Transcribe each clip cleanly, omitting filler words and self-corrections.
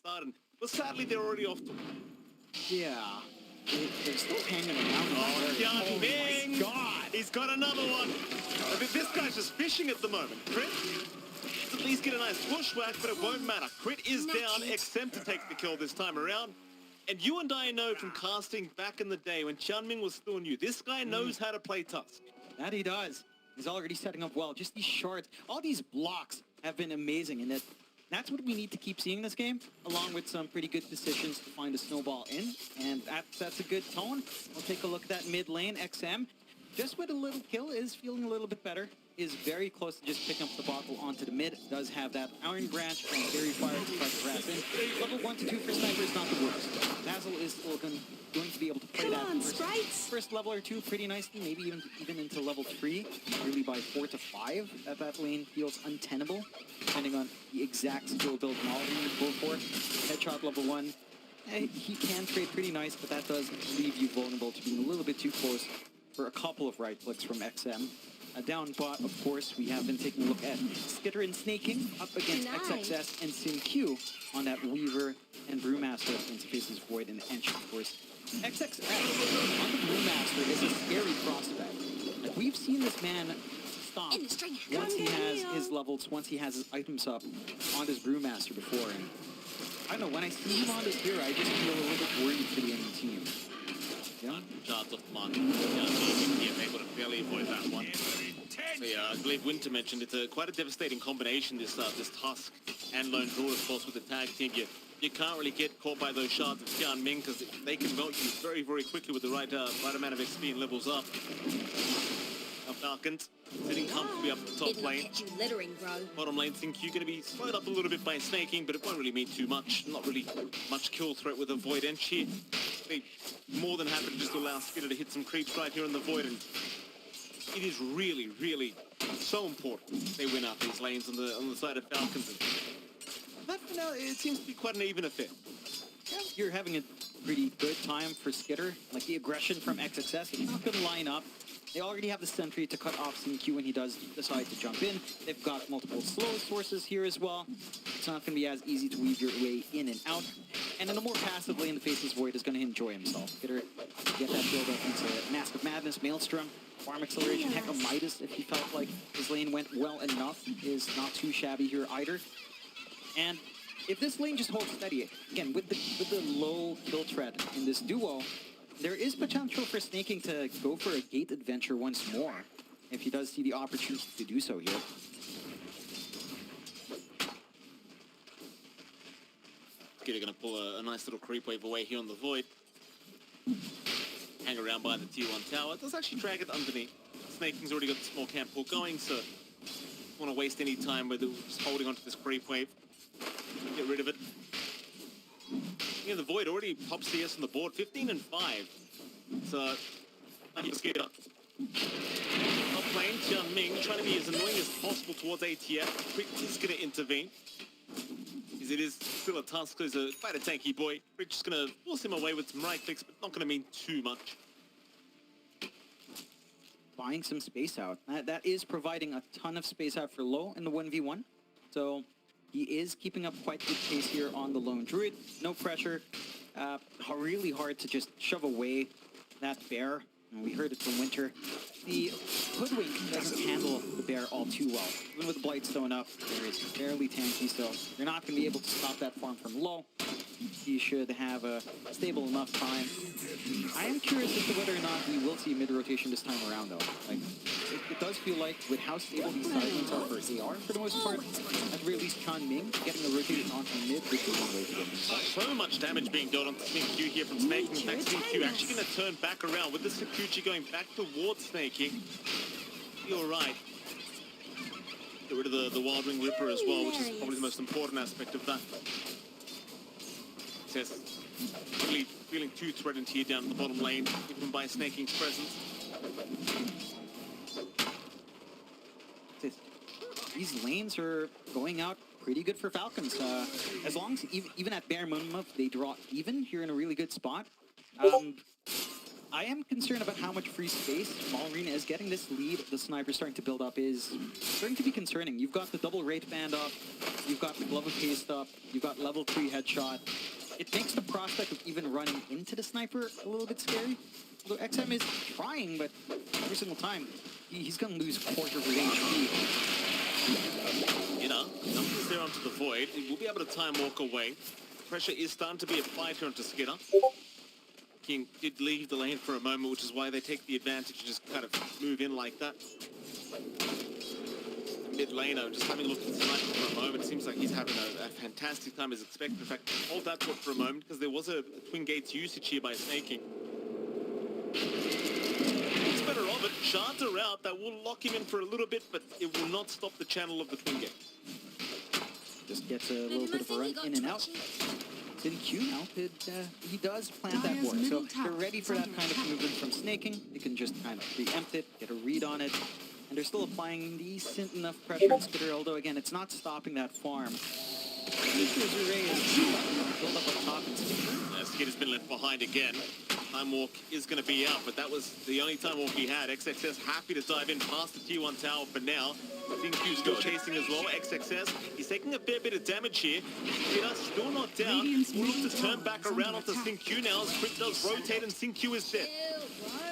start, but sadly they're already off to... Yeah. They're still hanging around. Oh, Hyun Ming! My God! He's got another one! This guy's just fishing at the moment. Crit, at least get a nice bushwhack, but it won't matter. Crit is down, XM to take the kill this time around. And you and I know from casting back in the day when Hyun was still new, this guy knows how to play Tusk. That he does. He's already setting up well. Just these shards, all these blocks have been amazing, and that's what we need to keep seeing this game, along with some pretty good decisions to find a snowball in, and that's a good tone. We'll take a look at that mid lane. XM, just with a little kill, is feeling a little bit better. Is very close to just picking up the bottle onto the mid. Does have that Iron Branch and Fairy Fire to try to harass in. Level 1 to 2 for Sniper is not the worst. Dazzle is still going to be able to play that first level or two pretty nicely, maybe even into level 3, really by 4 to 5. That lane feels untenable, depending on the exact skill build model you go for. Headshot level 1, he can trade pretty nice, but that does leave you vulnerable to being a little bit too close for a couple of right clicks from XM. Down bot, of course, we have been taking a look at Skitter and Snaking up against XXS and SimQ on that Weaver and Brewmaster into Faces Void and Ench, of course. XXS on the Brewmaster is a scary prospect. Like, we've seen this man stop once he has his levels, once he has his items up on this Brewmaster before. And I don't know, when I see him on this hero, I just feel a little bit worried for the enemy team. Yeah. Shots off the mark. Yeah, able to barely avoid that one. So yeah, I believe Winter mentioned it's quite a devastating combination, this Tusk and Lone Druid, of course, with the tag team. You can't really get caught by those shards of Hyun Ming because they can melt you very, very quickly with the right amount of XP and levels up. Now Falcons sitting comfortably up the top lane. Bottom lane, think you're going to be slowed up a little bit by Snaking, but it won't really mean too much. Not really much kill threat with a Void Ench here. They're more than happy to just allow Skitter to hit some creeps right here in the Void, and it is really, really so important they win out these lanes on the side of Falcons. And that for now, it seems to be quite an even affair. Yeah, you're having a pretty good time for Skitter. Like the aggression from XXS, he's not going to line up. They already have the sentry to cut off SimQ when he does decide to jump in. They've got multiple slow sources here as well. It's not going to be as easy to weave your way in and out. And in a more passive lane, the Faceless Void is going to enjoy himself. Get that build up into Mask of Madness, Maelstrom, Farm Acceleration, heck, a Midas, if he felt like his lane went well enough, is not too shabby here either. And if this lane just holds steady, again, with the low kill threat in this duo, there is potential for Snaking to go for a gate adventure once more, if he does see the opportunity to do so here. Skitter going to pull a nice little creep wave away here on the Void. Hang around by the tier 1 tower. It does actually drag it underneath. Snaking's already got the small camp pull going, so don't want to waste any time with just holding onto this creep wave. Get rid of it. Yeah, the Void already pops CS on the board, 15 and 5. So, Skitter. Top lane, Hyun Ming trying to be as annoying as possible towards ATF. Quick is going to intervene. Because it is still a Tusk, so he's quite a tanky boy. We're just going to force him away with some right clicks, but not going to mean too much. Buying some space out. That is providing a ton of space out for low in the 1v1. So he is keeping up quite good pace here on the Lone Druid. No pressure. Really hard to just shove away that bear. And we heard it from Winter. The Hoodwink doesn't handle the bear all too well. Even with Blightstone up, there is fairly tanky, so you're not going to be able to stop that farm from low. He should have a stable enough time. I am curious as to whether or not we will see mid-rotation this time around, though. Like, it does feel like, with how stable these sidelines are for AR, for the most part, at the very least, Hyun Ming getting a rotated onto mid, which is one way to get himself. So much damage being dealt onto SimQ here from Snaking. In fact, SimQ actually going to turn back around with the Sakuchi going back towards Snaking. You're right. Get rid of the Wild Wing Ripper as well, which is probably the most important aspect of that. Says, really feeling too threatened here down the bottom lane, even by Snaking's presence. These lanes are going out pretty good for Falcons. As long as, even at bare minimum, they draw even here in a really good spot. I am concerned about how much free space Malrina is getting. This lead the sniper's starting to build up is starting to be concerning. You've got the double rate band up, you've got the glove of haste up, you've got level 3 headshot. It makes the prospect of even running into the sniper a little bit scary. Although XM is trying, but every single time he's going to lose quarter of his HP. You know, numbers there onto the void. He will be able to time walk away. Pressure is starting to be applied here onto Skinner. King did leave the lane for a moment, which is why they take the advantage and just kind of move in like that. Mid laner, just having a look at the sniper for a moment. It seems like he's having a fantastic time as expected. In fact, hold that thought for a moment, because there was a Twin Gates usage here by snaking. He's better of it. Shards are out. That will lock him in for a little bit, but it will not stop the channel of the Twin Gate. Just gets a little bit of a run in and out. It's in Q now. He does plant that ward, so they're ready for that kind of movement from snaking. They can just kind of preempt it, get a read on it. And they're still applying decent enough pressure on Skitter, although again, it's not stopping that farm. Build up on top and Skitter's been left behind again. Time walk is going to be out, but that was the only time walk he had. XXS happy to dive in past the T1 tower for now. Q still chasing as well. XXS, he's taking a fair bit of damage here. Skitter still not down. We'll look to turn back around onto Q now as Crit does rotate and Q is dead.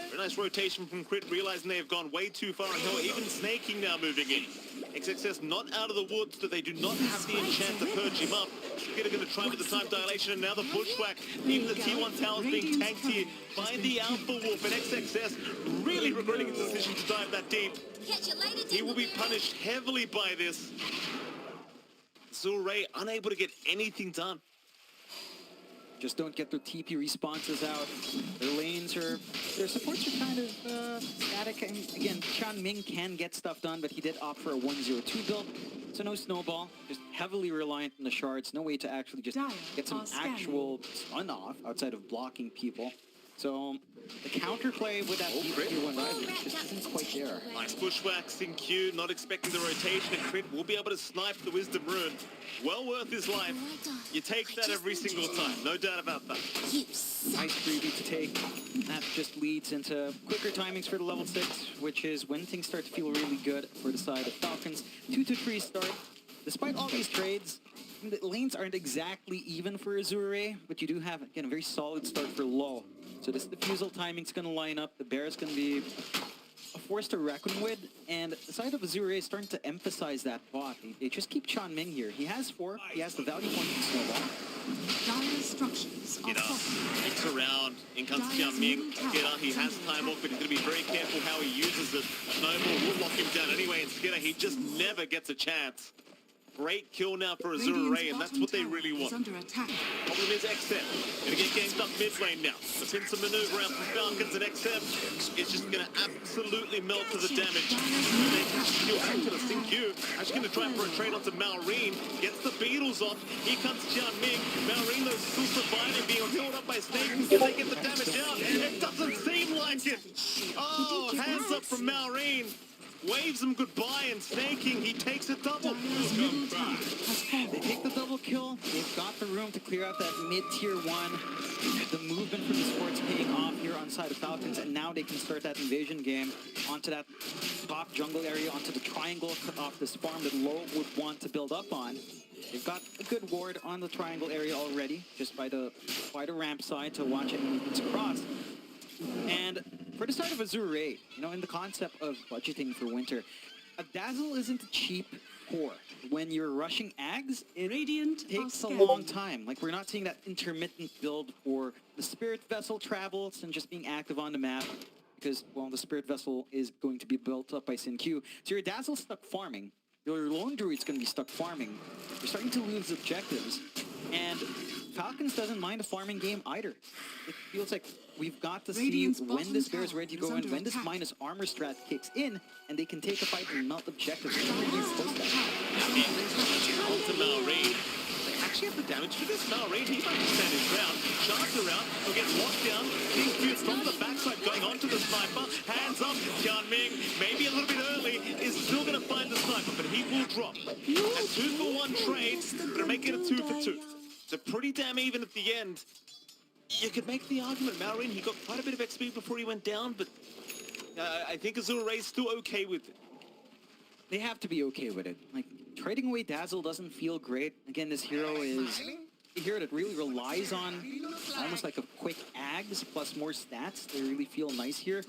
Very nice rotation from Crit, realizing they have gone way too far on hill. Even snaking now moving in. XXS not out of the woods, but they do not have the enchant to purge him up. Skitter going to try with the time dilation, and now the bushwhack. Even the T1 tower is being tanked here by the Alpha Wolf, and XXS really regretting his decision to dive that deep. He will be punished heavily by this. Azure unable to get anything done. just don't get their TP responses out. Their lanes are, their supports are kind of static. And again, Chan Ming can get stuff done, but he did opt for a 1-0-2 build. So no snowball, just heavily reliant on the shards. No way to actually just get some actual stun off outside of blocking people. So the counterplay with that tier 1 rival just isn't quite there. Nice bushwhacks in Q, not expecting the rotation, and Crit will be able to snipe the Wisdom Rune. Well worth his life. You take that every single time, no doubt about that. Nice freebie to take. That just leads into quicker timings for the level 6, which is when things start to feel really good for the side of Falcons. 2-3 start. Despite all these trades, the lanes aren't exactly even for Azure, but you do have, again, a very solid start for low. So this defusal timing's going to line up. The Bear is going to be a force to reckon with, and the side of Azure is starting to emphasize that bot. They just keep Chan Ming here. He has 4. He has the value point in Snowball. Takes around, in comes Chan Ming. Skinner, he has time off, but he's going to be very careful how he uses it. Snowball will lock him down anyway, and Skinner, he just never gets a chance. Great kill now for Azure, and that's what they really want. Problem is XM. Gonna get gamed up mid lane now. The pincer maneuver out from Falcons, and XM is just gonna absolutely melt to the damage. They catch the kill back to the Q. Actually gonna try for a trade onto Malrine. Gets the Beatles off. Here comes Chan Ming. Malrine though still surviving, being held up by Snake. Can they get the damage out? It doesn't seem like it. Oh, hands up from Malrine. Waves him goodbye, and snaking, he takes a double. They take the double kill. They've got the room to clear out that mid-tier 1. The movement from the sports paying off here on side of Falcons, and now they can start that invasion game onto that top jungle area, onto the triangle, cut off this farm that Low would want to build up on. They've got a good ward on the triangle area already, just by the ramp side to watch any movements across. And for the side of Azure, you know, in the concept of budgeting for winter, a Dazzle isn't a cheap core. When you're rushing Ags, it takes a long time. Like, we're not seeing that intermittent build for the Spirit Vessel travels and just being active on the map, because, well, the Spirit Vessel is going to be built up by Q. So your Dazzle's stuck farming. Your Lone Druid's going to be stuck farming. You're starting to lose objectives. And Falcons doesn't mind a farming game either. It feels like we've got to see when this Bear is ready to go and when this minus armor strat kicks in, and they can take a fight and melt objectives. Onto Malrine. They actually have the damage for this. Malrine, he might stand his ground. Sharks around, he'll get locked down. Q from the backside going onto the sniper. Hands up, Chan Ming, maybe a little bit early, is still going to find the sniper, but he will drop. A 2-for-1 trade, going to make it a 2-for-2. So pretty damn even at the end. You could make the argument, Marin, he got quite a bit of XP before he went down, but I think Azure is still okay with it. They have to be okay with it. Like, trading away Dazzle doesn't feel great. Again, this hero is a hero that really relies on almost like a quick Ags plus more stats. They really feel nice here.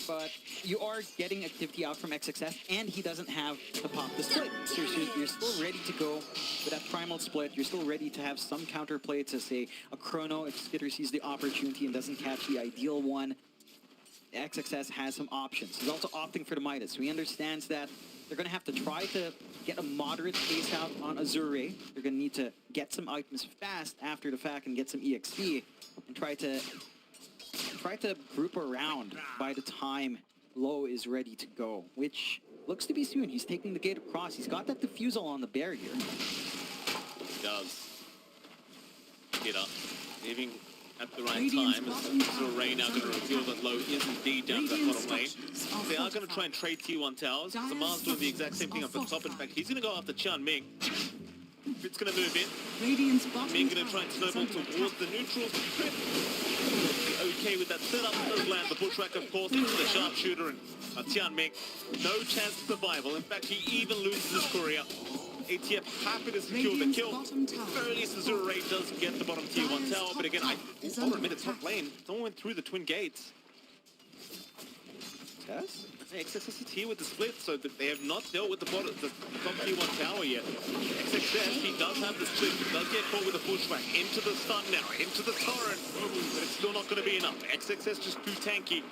But you are getting activity out from XXS, and he doesn't have to pop the split. So you're still ready to go with that primal split. You're still ready to have some counterplay to, say, a Chrono if Skitter sees the opportunity and doesn't catch the ideal one. XXS has some options. He's also opting for the Midas. So he understands that they're going to have to try to get a moderate pace out on Azure. They're going to need to get some items fast after the fact and get some EXP and try to group around by the time Low is ready to go, which looks to be soon. He's taking the gate across. He's got that defusal on the bear here. He does. Get up. Leaving at the right time. Azure now going to reveal that Low is indeed down that bottom lane. They are going to try and trade T1 towers. Zamar's doing the exact same thing up at top. In fact, he's going to go after Chan Ming. It's going to move in. Ming going to try and snowball towards the neutrals. Okay with that setup, does land the bushwhack, of course, into the sharpshooter, and Tian Ming, no chance of survival. In fact, he even loses his courier. ATF happy to secure the kill. Very least Azure does get the bottom tier 1 tower, but again, I'll admit it's top lane. Someone went through the twin gates. Tess? XXS is here with the split, so that they have not dealt with the top tier 1 tower yet. XXS, he does have the split, he does get caught with a bushwhack. Into the stun now, into the torrent, but it's still not going to be enough. XXS just too tanky.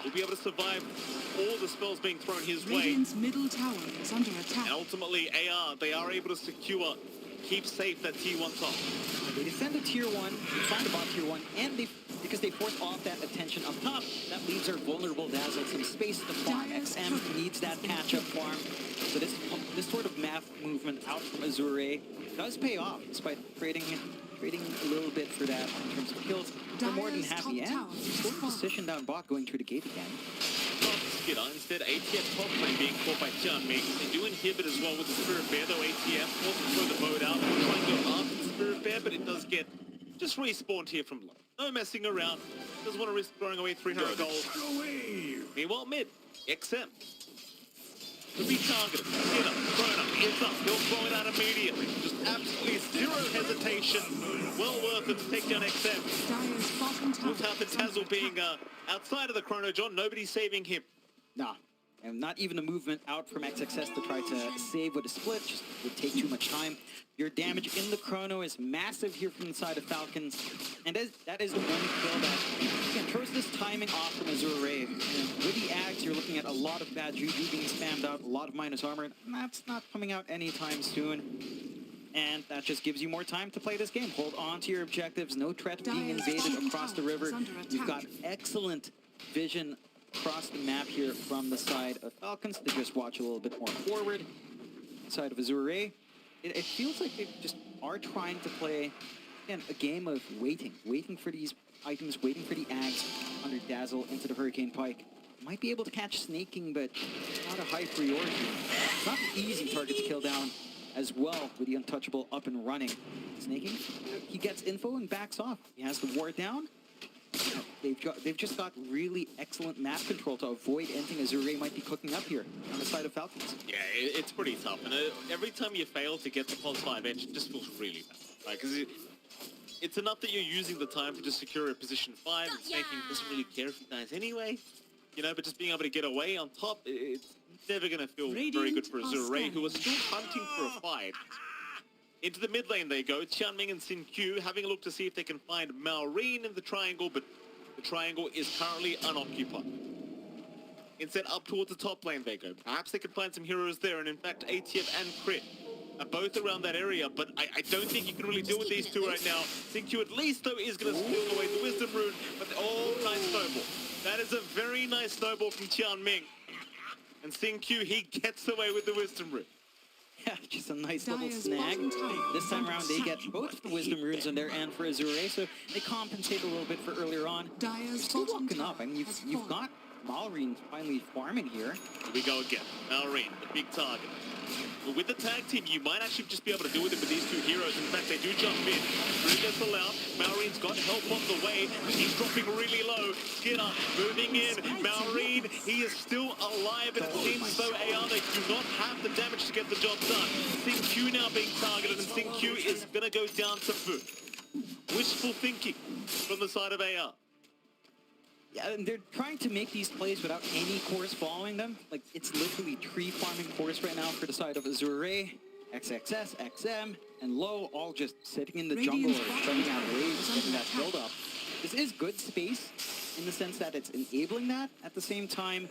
Will be able to survive all the spells being thrown his way. Radiant's middle tower is under attack. And ultimately, they are able to secure, keep safe that tier 1 top. They defend the tier 1, they find the bot tier 1, and because they force off that attention up top, that leaves our vulnerable Dazzle some space to farm. XM needs that catch-up farm. So this sort of math movement out from Azure does pay off, despite trading a little bit for that in terms of kills. They're more than happy, and still position down bot going through the gate again. Skidder. Instead, ATF top lane being caught by Tian Ming. They do inhibit as well with the Spirit Bear, though ATF also throw the boat out. Try and go after the Spirit Bear, but it does get just respawned here from low. No messing around. Doesn't want to risk throwing away 300 gold. Meanwhile, mid, XM. To be targeted. Skidder, thrown up, is up. He'll throw it out immediately. Just absolutely zero hesitation. Well worth it to take down XM. Without the Tazzle being outside of the Chrono John, nobody's saving him. Nah, and not even a movement out from XXS to try to save with a split. Just would take too much time. Your damage in the Chrono is massive here from the side of Falcons. And that is the one kill that again, throws this timing off from Azure. And with the Ags, you're looking at a lot of bad juju being spammed out, a lot of minus armor. And that's not coming out anytime soon. And that just gives you more time to play this game. Hold on to your objectives. No threat being invaded across the river. You've got excellent vision across the map here from the side of Falcons. They just watch a little bit more forward. Side of Azure. It feels like they just are trying to play, again, a game of waiting for these items, waiting for the Ags under Dazzle into the Hurricane Pike. Might be able to catch Snaking, but it's not a high priority. It's not an easy target to kill down as well with the Untouchable up and running. Snaking, he gets info and backs off. He has the ward down. They've just got really excellent map control to avoid anything Azure might be cooking up here on the side of Falcons. Yeah, it's pretty tough. And every time you fail to get the pulse 5 edge, it just feels really bad. Right? Because it's enough that you're using the time to just secure a position 5. And Snaking doesn't really care if he dies anyway. You know, but just being able to get away on top, it's never going to feel very good for Azure, who are still hunting for a fight. Into the mid lane they go. Tianming and Xin Q having a look to see if they can find Maureen in the triangle, but the triangle is currently unoccupied. Instead, up towards the top lane they go. Perhaps they could find some heroes there, and in fact, ATF and Crit are both around that area, but I don't think you can really deal with these two right now. Xin Q at least, though, is going to steal away the Wisdom Rune, but nice snowball. That is a very nice snowball from Tianming. And Xin Q, he gets away with the Wisdom Rune. Yeah, just a nice little snag. This time around, they get both the Wisdom Runes on their end for Azure, so they compensate a little bit for earlier on. You're still walking up. I mean, you've got Malrine finally farming here. Here we go again. Malrine, the big target. But with the tag team, you might actually just be able to do with it with these two heroes. In fact, they do jump in. Through gets allowed. Malrine's got help on the way. He's dropping really low. Skinner moving in. Malrine, he is still alive, and it seems as though AR, they do not have the damage to get the job done. Q now being targeted, and Q is going to go down to foot. Wishful thinking from the side of AR. Yeah, and they're trying to make these plays without any cores following them. Like, it's literally tree farming cores right now for the side of Azure, XXS, XM, and Low, all just sitting in the jungle or spreading out waves, getting that build up. This is good space in the sense that it's enabling that. At the same time,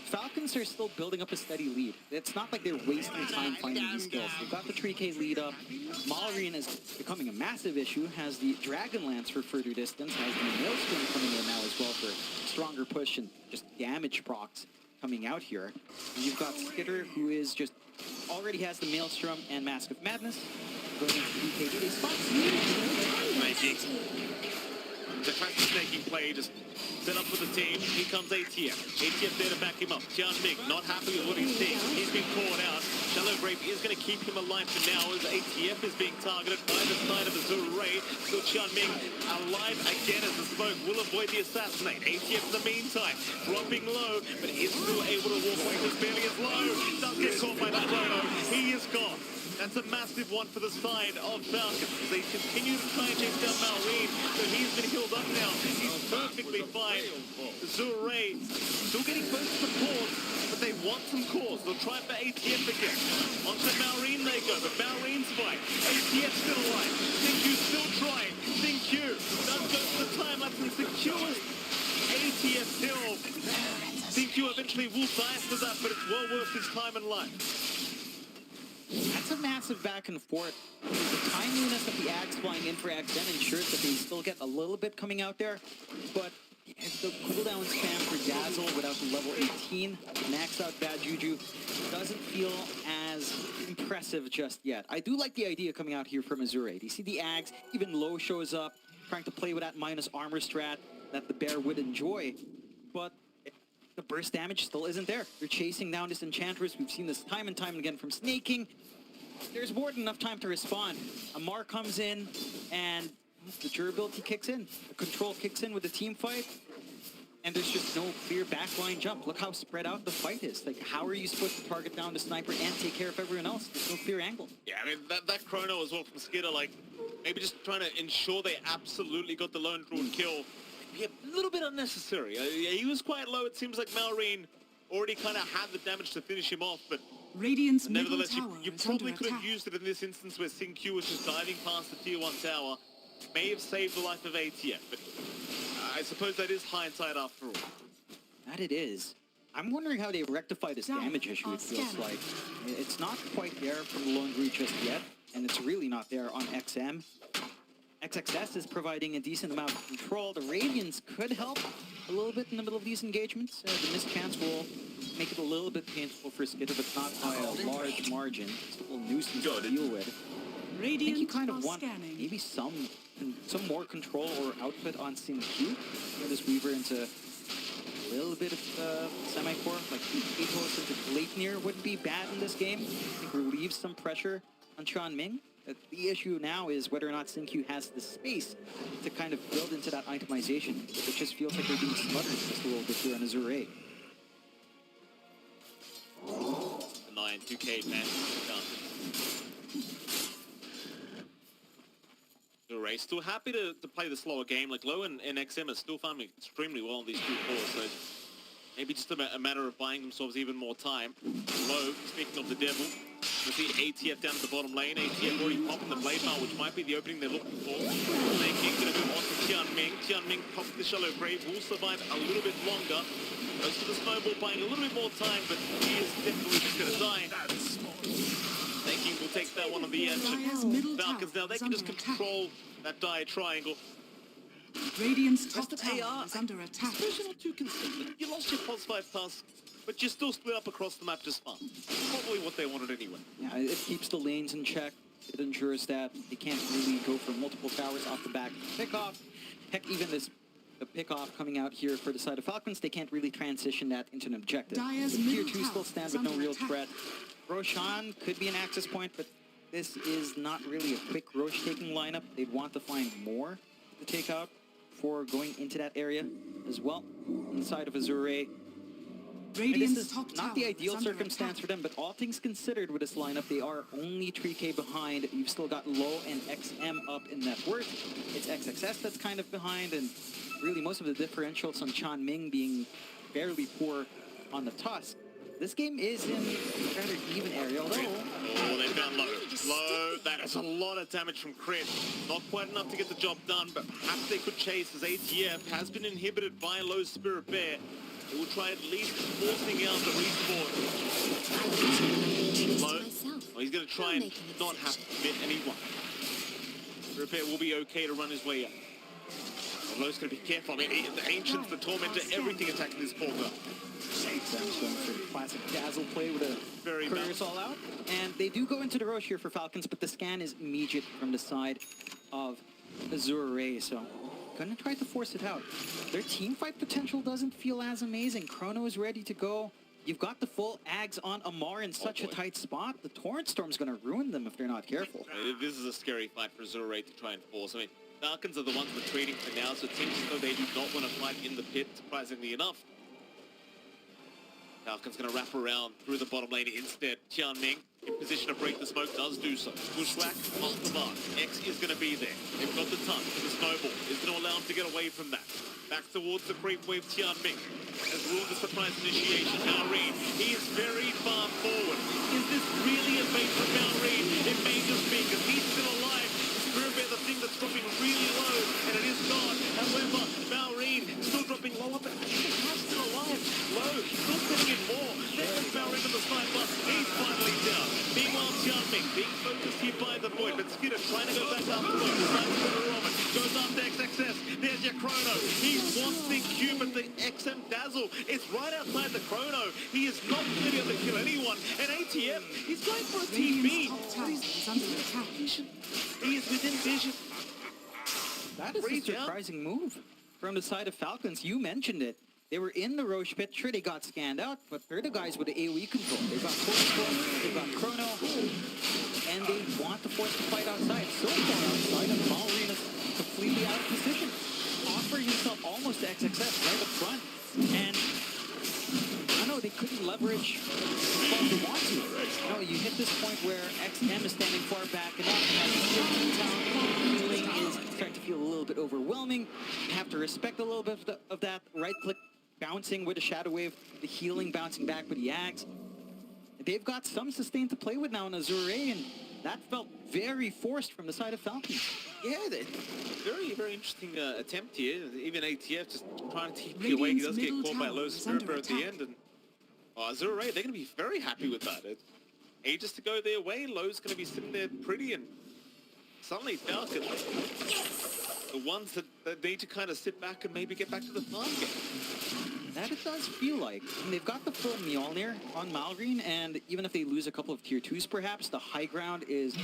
Falcons are still building up a steady lead. It's not like they're wasting time finding these kills. They've got the 3K lead up. Malrine is becoming a massive issue, has the Dragon Lance for further distance, has the Maelstrom coming in now as well for stronger push and just damage procs coming out here. And you've got Skitter, who is just already has the Maelstrom and Mask of Madness. Going into the DK, they spot The classic snaking play, just set up for the team. Here comes ATF. ATF there to back him up. Tianming not happy with what he's seeing. He's been caught out. Shallow Grave is going to keep him alive for now as ATF is being targeted by the side of Azure. So Tianming alive again as the smoke will avoid the assassinate. ATF in the meantime dropping low, but is still able to walk away as barely as low. Does get caught by the chrono. He is gone. That's a massive one for the side of Falcon. They continue to try and chase down Malrine, so he's been healed up now. He's perfectly fine. Zure still getting close to the cores, but they want some cores. They'll try for ATF again. Onto Malrine they go, but Malrine's fine. ATF still alive. Q still trying. Q does go to the time lapse and secures ATF still. Q eventually will die after that, but it's well worth his time and life. That's a massive back and forth. The timeliness of the Axe flying in for XM ensures that they still get a little bit coming out there, but the cooldown spam for Dazzle without the level 18, maxed out Bad Juju, doesn't feel as impressive just yet. I do like the idea coming out here from Azure. You see the Axe, even Low shows up, trying to play with that minus armor strat that the Bear would enjoy, but the burst damage still isn't there. They're chasing down this Enchantress. We've seen this time and time again from Snaking. There's more than enough time to respond. Amar comes in, and the durability kicks in. The control kicks in with the team fight, and there's just no clear backline jump. Look how spread out the fight is. Like, how are you supposed to target down the sniper and take care of everyone else? There's no clear angle. Yeah, I mean, that chrono as well from Skitter, like, maybe just trying to ensure they absolutely got the lone Druid kill. Yeah, a little bit unnecessary. Yeah, he was quite low. It seems like Malrine already kind of had the damage to finish him off, but Radiant's nevertheless, middle tower you is probably under could have attack. used it in this instance where Q was just diving past the tier 1 tower. May have saved the life of ATF, but I suppose that is hindsight after all. That it is. I'm wondering how they rectify this damage issue, it feels like. It's not quite there from the Lone Druid just yet, and it's really not there on XM. XXS is providing a decent amount of control. The Radiants could help a little bit in the middle of these engagements. The mischance will make it a little bit painful for Skitter, but not by a large margin. It's a little nuisance to deal with. I think you kind of want maybe some more control or output on Q. Get this Weaver into a little bit of semi-core, like Atos into Gleipnir wouldn't be bad in this game. I think relieves some pressure on Tianming. The issue now is whether or not Q has the space to kind of build into that itemization. It just feels like they're being smothered just a little bit here on Azure. The 9-2K man done. Azure still happy to play the slower game. Like Low and XM are still farming extremely well on these two cores, so maybe just a matter of buying themselves even more time. Low, speaking of the devil, you see ATF down at the bottom lane. ATF already popping the blade mail, which might be the opening they're looking for. Snaking going to move on to Tianming. Tianming pops the Shallow Grave, will survive a little bit longer. Goes for the snowball, buying a little bit more time, but he is definitely just going to die. Snaking will take that one on the edge. Falcons now, they can just control that dire triangle. Radiant's top tower is under attack. Especially not too consistent. You lost your pulse 5 task, but you're still split up across the map just fine. Probably what they wanted anyway. Yeah, it keeps the lanes in check. It ensures that they can't really go for multiple towers off the back pick off. Heck, even this the pick-off coming out here for the side of Falcons. They can't really transition that into an objective. Dire's The tier middle 2 tower still stand is with no under real attack. threat. Roshan could be an access point, but this is not really a quick Roche taking lineup. They'd want to find more to take out before going into that area as well. Inside of Azure. And this Radiant's is top not the tower ideal is under circumstance attack. for them, but all things considered with this lineup, they are only 3k behind. You've still got Low and XM up in net worth. It's XXS that's kind of behind, and really most of the differentials on Chan Ming being fairly poor on the Tusk. This game is in a rather even area, although Oh, they found Low. Low, that is a lot of damage from Crit. Not quite enough to get the job done, but perhaps they could chase as ATF has been inhibited by Low's Spirit Bear. They will try at least forcing out the respawn. Low, oh, he's going to try and not have to commit anyone. Spirit Bear will be okay to run his way up. Low's going to be careful. I mean, the Ancients, the Tormentor, everything attacking this portal. Sam's going for the classic dazzle play with a Very couriers all out. And they do go into the Roche here for Falcons, but the scan is immediate from the side of Azure. So gonna try to force it out. Their team fight potential doesn't feel as amazing. Chrono is ready to go. You've got the full Ags on Amar in such a tight spot. The Torrent Storm's gonna ruin them if they're not careful. This is a scary fight for Azure to try and force. I mean, Falcons are the ones retreating for now, so it seems as though they do not want to fight in the pit, surprisingly enough. Falcon's going to wrap around through the bottom lane instead. Tian Ming, in position to break the smoke, does do so. Bushwhack off the mark. X is going to be there. They've got the tuck. The snowball is going to allow him to get away from that. Back towards the creep wave, Tian Ming has ruled the surprise initiation. Malrine, he is very far forward. Is this really a bait from Malrine? It may just be, because he's still alive. Spirit Bear, the thing that's dropping really low, and it is gone. However, Malrine still dropping lower, but he's still alive. Low, still putting in more. There's Malrine on the sniper. He's finally down. Meanwhile, Tianming being focused here by the Void, but Skidder trying to go back after Low. Sniper for the Roman. Goes after XXS. There's your Chrono. He wants the Q, but the XM Dazzle is right outside the Chrono. He is not going to be able to kill anyone. And ATF, he's going for a TB. Radiant's top tower is under attack. He is within vision. That is a Raise down. surprising move from the side of Falcons. You mentioned it. They were in the Roche pit. Sure, they got scanned out, but they're the guys with the AoE control. They've got Cold, they've got Chrono, and they want to force the fight outside. So far outside, and Malrine is completely out of position. Offering himself almost to XXS right up front. And I know they couldn't leverage as far as they want to. No, you hit this point where XM is standing far back enough and has healing is starting to feel a little bit overwhelming. You have to respect a little bit of that. Right click bouncing with a Shadow Wave, the healing bouncing back with the Ags. They've got some sustain to play with now in Azure, and that felt very forced from the side of Falcons. Yeah, very, very interesting attempt here. Even ATF just trying to keep you away. He does get Radiant's caught by middle Low tower is Spirit under Bear at the attack. end. And Azure, they're going to be very happy with that. Ages to go their way. Low's going to be sitting there pretty, and suddenly Falcon, the ones that need to kind of sit back and maybe get back to the farm game. That it does feel like. And they've got the full Mjolnir on Malrine, and even if they lose a couple of tier 2s perhaps, the high ground is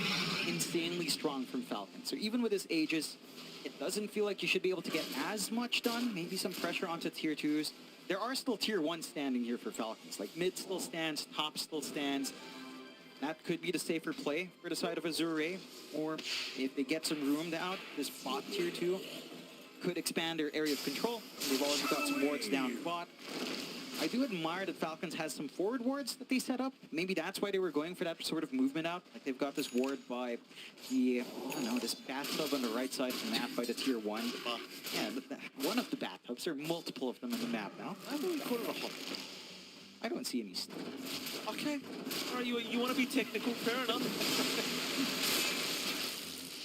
insanely strong from Falcon. So even with his Aegis, it doesn't feel like you should be able to get as much done. Maybe some pressure onto tier 2s. There are still tier 1s standing here for Falcons. Like mid still stands, top still stands. That could be the safer play for the side of Azure. Or if they get some room out, this bot tier 2 could expand their area of control. They've already got some wards down bot. I do admire that Falcons has some forward wards that they set up. Maybe that's why they were going for that sort of movement out. Like they've got this ward by the, I don't know, this bathtub on the right side of the map by the tier 1. Yeah, one of the bathtubs. There are multiple of them on the map now. I thought we called it a hot. I don't see any stuff. Okay. All right, you want to be technical, fair enough.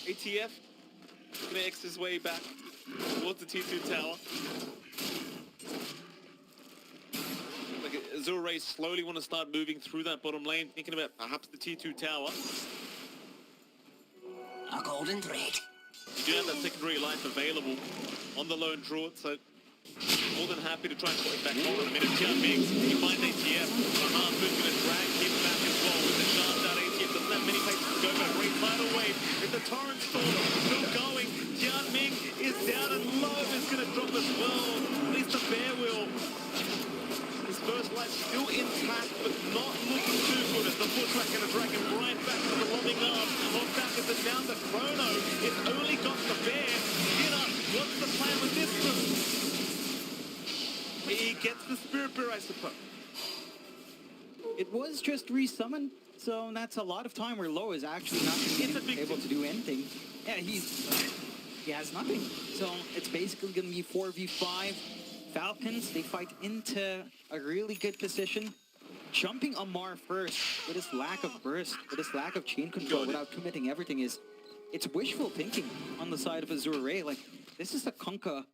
ATF gonna X his way back towards the T2 tower. Like Azure slowly want to start moving through that bottom lane, thinking about perhaps the T2 tower. A golden thread. You do have that secondary life available on the lone Druid, so more than happy to try and put it back on in a minute. Tian Ming, he finds ATF. The half moon's going to drag him back as well with the shard down. ATF doesn't have have many places to go, but a great tidal wave. If the torrent storm still going, Jian Ming is down and low, is going to drop as well. At least the bear will. His first life still intact, but not looking too good as the pushback going to drag him right back to the loving arm of Falcon. And down the chrono. It's only got the bear. What's the plan with this move? He gets the Spirit Bear, I suppose. It was just resummoned, so that's a lot of time where Low is actually not going to be able to do anything. Yeah, he has nothing. So it's basically going to be 4v5. Falcons, they fight into a really good position. Jumping Amar first with his lack of burst, with his lack of chain control without committing everything it's wishful thinking on the side of Azure. Like, this is a Kunkka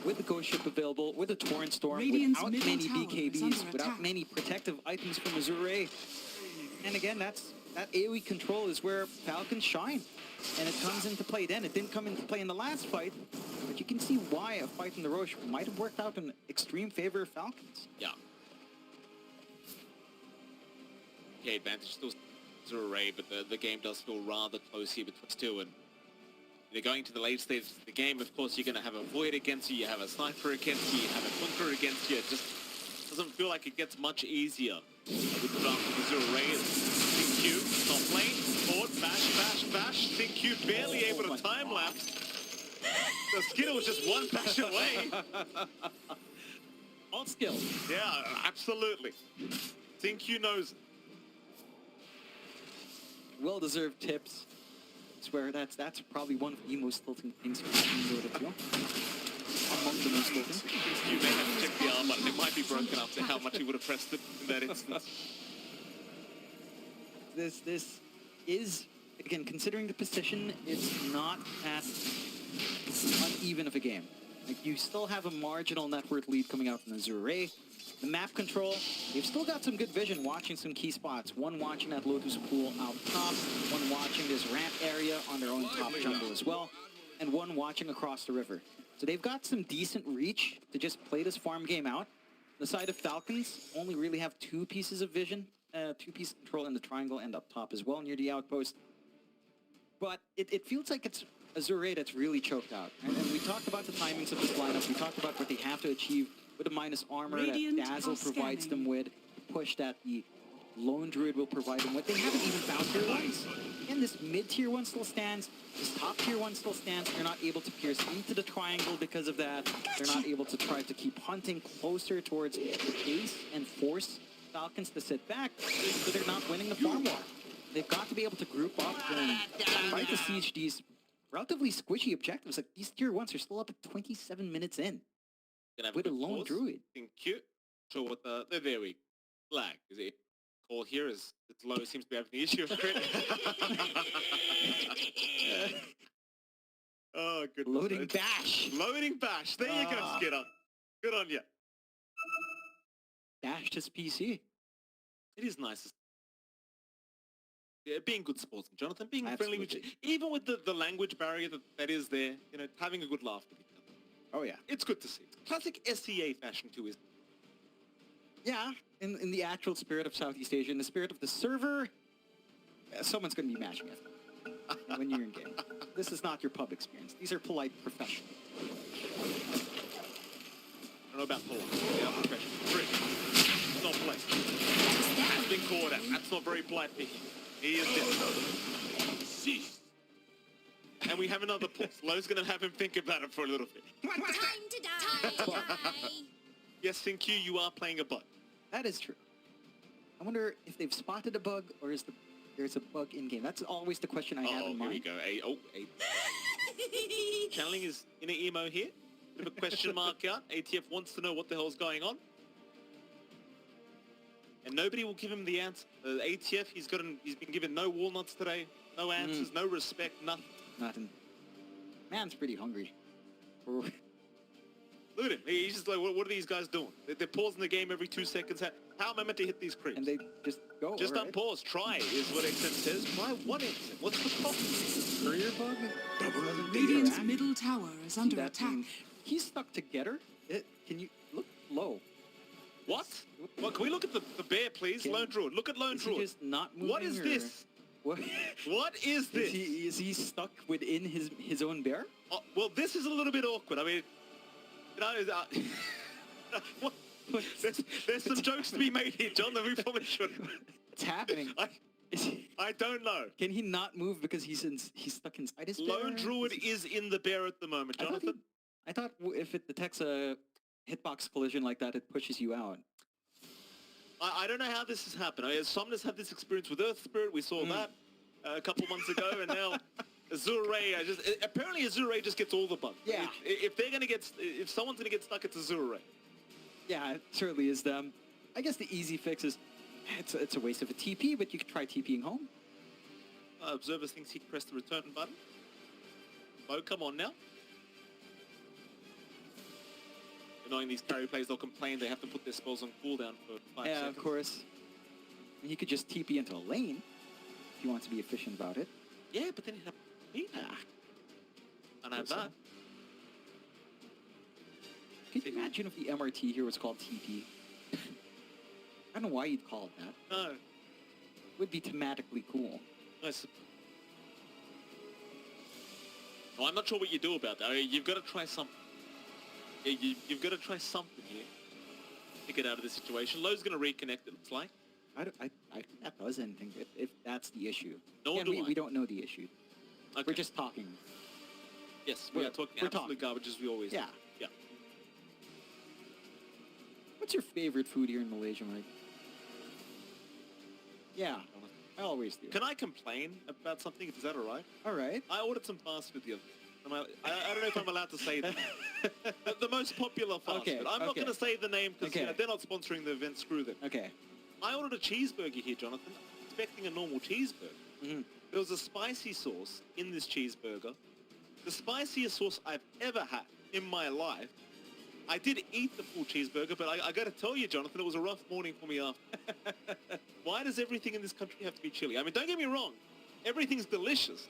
with the Ghost Ship available, with a Torrent Storm, Radiant's without middle many tower is BKBs, under without attack. many protective items from Azure. And again, that AoE control is where Falcons shine. And it comes into play then. It didn't come into play in the last fight, but you can see why a fight in the Roche might have worked out in extreme favor of Falcons. Yeah. Okay, advantage still Azure, but the game does feel rather close here between two, and they're going to the late stage of the game. Of course, you're going to have a Void against you, you have a Sniper against you, you have a Bunker against you. It just doesn't feel like it gets much easier with the draft of Azure. Q, top lane, forward, bash. Q barely able to time-lapse. The Skittle was just one bash away. All skill. Yeah, absolutely. Q knows it. Well-deserved tips. I swear that's probably one of the most tilting things for Dota 2. Among the most tilting. You may have to check the arm button. It might be broken after how much he would have pressed it in that instance. This is, again, considering the position, it's not that uneven of a game. Like, you still have a marginal net worth lead coming out from Azure. The map control, they've still got some good vision watching some key spots. One watching that Lotus pool out top, one watching this ramp area on their own top jungle as well, and one watching across the river. So they've got some decent reach to just play this farm game out. The side of Falcons only really have two pieces of vision, two pieces of control in the triangle and up top as well near the outpost. But it feels like it's Azure that's really choked out. And we talked about the timings of this lineup. We talked about what they have to achieve with the minus armor Radiant that Dazzle provides them with, the push that the Lone Druid will provide them with. They haven't even found tier ones. And this mid-tier one still stands, this top-tier one still stands. They're not able to pierce into the triangle because of that. They're not able to try to keep hunting closer towards the base and force Falcons to sit back, so they're not winning the farm war. They've got to be able to group up and try to siege these relatively squishy objectives. Like, these tier ones are still up at 27 minutes in. With a Lone Druid. Cute. So what there we lag. Is it call here is it's low, seems to be having the issue of crit. Oh goodness. Loading bash. Loading bash. There you go, Skidder. Good on you. Bashed his PC. It is nice. Yeah, being good sportsman, Jonathan, being Absolutely. friendly, even with the language barrier that is there, you know, having a good laugh with each other. Oh yeah. It's good to see. Classic SCA fashion too, isn't it? Yeah, in the actual spirit of Southeast Asia, in the spirit of the server, someone's going to be mashing it when you're in game. This is not your pub experience. These are polite professionals. I don't know about polite. Yeah, professional. It's not polite. That's been called out. That's not very polite. He is dead. See. And we have another pulse. Lowe's going to have him think about it for a little bit. Time to die. Yes, Q, you are playing a bug. That is true. I wonder if they've spotted a bug or is there's a bug in game. That's always the question I have in mind. Here we go. Channeling is in an emo here. Bit of a question mark out. ATF wants to know what the hell's going on. And nobody will give him the answer. ATF, he's been given no walnuts today, no answers, no respect, nothing. Nothing. Man's pretty hungry. Look at him. He's just like, what are these guys doing? They're pausing the game every 2 seconds. How am I meant to hit these creeps? And they just go. Just right? unpause. Try is what XM says. Try what XM? What's the problem? Courier bug? Radiant's middle tower is under That attack. thing- He's stuck together. Can you look low? What? Well, can we look at the bear, please? Can- Lone Druid. Look at Lone Is he Druid. just not moving? What is or this? What? What is this? Is he stuck within his own bear? Oh, well, this is a little bit awkward. I mean, you know, what? There's some jokes to be made here, John, that we probably shouldn't. What's happening? I don't know. Can he not move because he's stuck inside his bear? Lone Druid is in the bear at the moment, Jonathan. I thought if it detects a hitbox collision like that, it pushes you out. I don't know how this has happened. I mean, Somnus had this experience with Earth Spirit. We saw that a couple months ago, and now Azure Ray. Apparently Azure Ray just gets all the bugs. Yeah. If someone's gonna get stuck, it's Azure Ray. Yeah, it certainly is them. I guess the easy fix is it's a waste of a TP, but you could try TPing home. Observer thinks he pressed the return button. Oh, come on now. Knowing these carry plays, they'll complain they have to put their spells on cooldown for 5 seconds. Yeah, of course. And he could just TP into a lane if he wants to be efficient about it. Yeah, but then he'd have to and I have that. Could you imagine if the MRT here was called TP? I don't know why you'd call it that. No. Would be thematically cool. I'm not sure what you do about that. I mean, you've got to try something. You've got to try something here to get out of this situation. Lowe's going to reconnect, it looks like. I think that does anything if that's the issue. Nor do I. We don't know the issue. Okay. We're just talking. Yes, we are talking absolute garbage as we always do. Yeah. What's your favorite food here in Malaysia, Mike? Yeah, I always do. Can I complain about something? Is that all right? All right. I ordered some fast food the other day. I don't know if I'm allowed to say that. the most popular fast food. I'm not going to say the name because they're not sponsoring the event. Screw them. Okay. I ordered a cheeseburger here, Jonathan, expecting a normal cheeseburger. There was a spicy sauce in this cheeseburger. The spiciest sauce I've ever had in my life. I did eat the full cheeseburger, but I got to tell you, Jonathan, it was a rough morning for me after. Why does everything in this country have to be chili? I mean, don't get me wrong. Everything's delicious.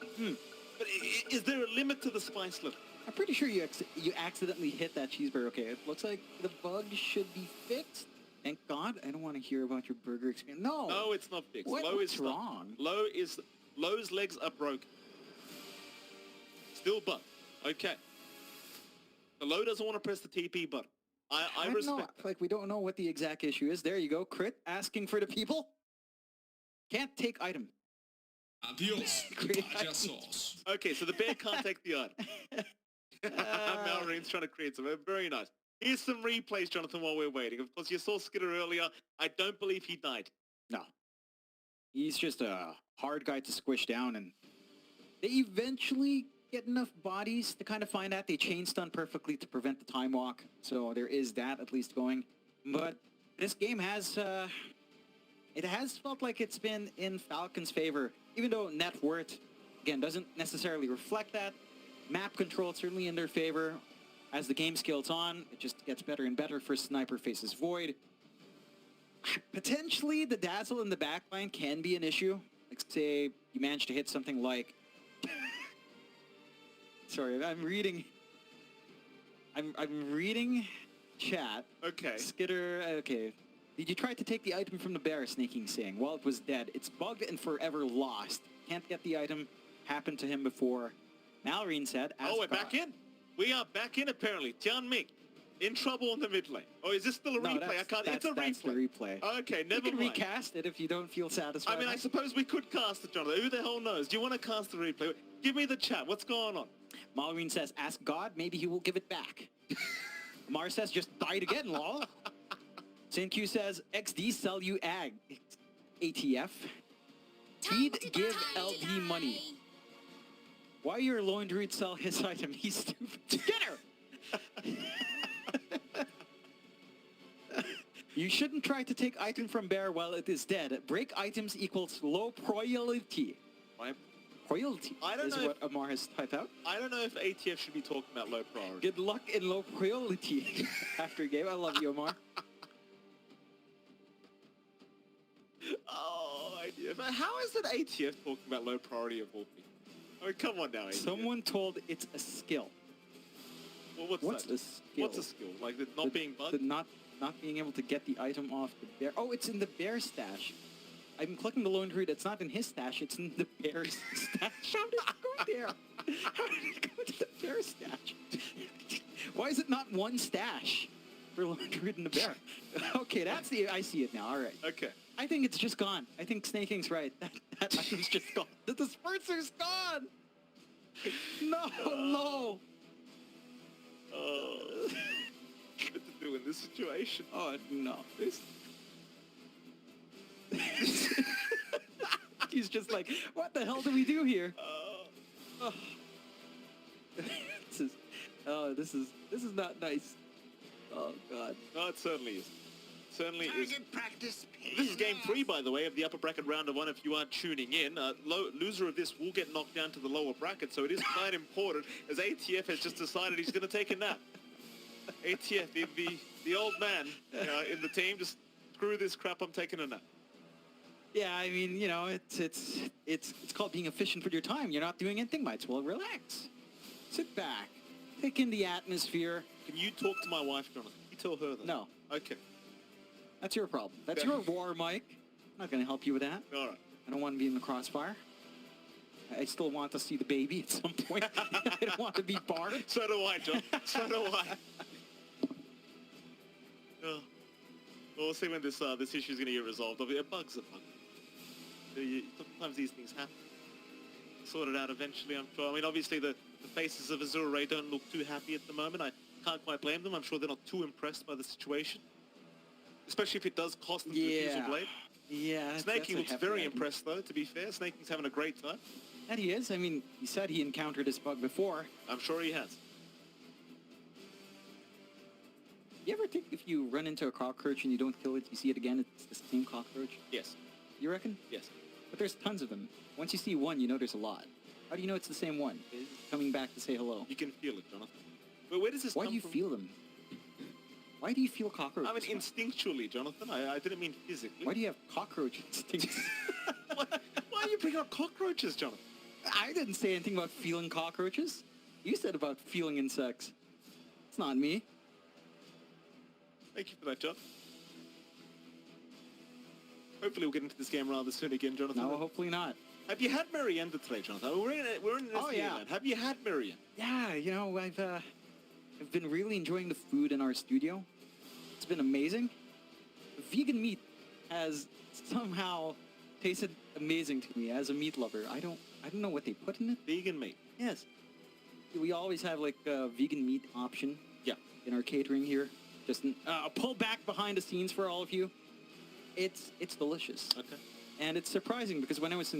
But is there a limit to the spice level? I'm pretty sure you accidentally hit that cheeseburger. Okay, it looks like the bug should be fixed. Thank God. I don't want to hear about your burger experience. No, it's not fixed. What's wrong? Lowe's legs are broken. Still bug. Okay. The Lowe doesn't want to press the TP button. I respect. Like we don't know what the exact issue is. There you go. Crit asking for the people. Can't take item. Adios, vaya sauce. Okay, so the bear can't take the item. Malreen's trying to create some. Very nice. Here's some replays, Jonathan, while we're waiting. Of course, you saw Skitter earlier. I don't believe he died. No. He's just a hard guy to squish down, and they eventually get enough bodies to kind of find out. They chain stun perfectly to prevent the time walk, so there is that at least going. But this game has... it has felt like it's been in Falcon's favor, even though net worth, again, doesn't necessarily reflect that. Map control certainly in their favor. As the game scales on, it just gets better and better for Sniper faces Void. Potentially, the dazzle in the backline can be an issue. Like, say, you manage to hit something like... Sorry, I'm reading chat. Okay. Skitter, okay. Did you try to take the item from the bear, Snaking saying? Well, it was dead. It's bugged and forever lost. Can't get the item. Happened to him before. Malreen said, we're back in. We are back in, apparently. Tian Ming, in trouble in the mid lane. Oh, is this still a replay? I can't. It's a replay. That's the replay. Okay, never mind. You can recast it if you don't feel satisfied. I mean, I suppose we could cast it, Jonathan. Who the hell knows? Do you want to cast the replay? Give me the chat. What's going on? Malreen says, ask God. Maybe he will give it back. Amar says, just died again, lol. Q says, XD sell you ag. ATF. Feed give LD money. Why your lone druid sell his item? He's stupid. Get her! You shouldn't try to take item from bear while it is dead. Break items equals low priority. Why? Priority is what Amar has typed out. I don't know if ATF should be talking about low priority. Good luck in low priority after game. I love you, Amar. Oh, ATF. How is it ATF talking about low priority of all people? I mean, come on now, ATF. Someone told it's a skill. Well, what's that? A skill? What's a skill? Like the not being bugged? Not being able to get the item off the bear. Oh, it's in the bear stash. I'm clicking the Lone Druid. It's not in his stash. It's in the Bear's stash. How did it go there? How did it go to the Bear stash? Why is it not one stash for Lone Druid and the Bear? Okay, that's the... I see it now. All right. Okay. I think it's just gone. I think Snake King's right. That item's just gone. The disperser's gone! No, no! Oh. What to do in this situation? Oh, no. He's just like, what the hell do we do here? Oh. This is not nice. Oh, God. No, it certainly is. Certainly is. This is game 3, by the way, of the upper bracket round of 1. If you are tuning in, loser of this will get knocked down to the lower bracket, so it is quite important. As ATF has just decided he's going to take a nap. ATF, the old man in the team, just screw this crap. I'm taking a nap. Yeah, I mean, you know, it's called being efficient with your time. You're not doing anything, might as well relax. Sit back, take in the atmosphere. Can you talk to my wife, Jonathan? You tell her that. No. Okay. That's your problem. That's your war, Mike. I'm not going to help you with that. All right. I don't want to be in the crossfire. I still want to see the baby at some point. I don't want to be barred. So do I, John. So do I. Well, we'll see when this issue is going to get resolved. A bug's a bug. Sometimes these things happen. Sort it out eventually, I'm sure. I mean, obviously the faces of Azure don't look too happy at the moment. I can't quite blame them. I'm sure they're not too impressed by the situation. Especially if it does cost them to use a blade. Yeah. Snakey looks very impressed, though, to be fair. Snakey's having a great time. That he is. I mean, he said he encountered this bug before. I'm sure he has. You ever think if you run into a cockroach and you don't kill it, you see it again, it's the same cockroach? Yes. You reckon? Yes. But there's tons of them. Once you see one, you know there's a lot. How do you know it's the same one? It's coming back to say hello. You can feel it, Jonathan. But where does this come from? Why do you feel them? Why do you feel cockroaches? I mean, instinctually, Jonathan. I didn't mean physically. Why do you have cockroach instincts? Why are you bringing up cockroaches, Jonathan? I didn't say anything about feeling cockroaches. You said about feeling insects. It's not me. Thank you for that, John. Hopefully we'll get into this game rather soon again, Jonathan. No, hopefully not. Have you had Merienda today, Jonathan? We're in this land. Have you had Merienda? Yeah, you know, I've been really enjoying the food in our studio. It's been amazing. Vegan meat has somehow tasted amazing to me as a meat lover. I don't know what they put in it. Vegan meat. Yes. We always have like a vegan meat option. Yeah. In our catering here. Just a pull back behind the scenes for all of you. It's delicious. Okay. And it's surprising because when I was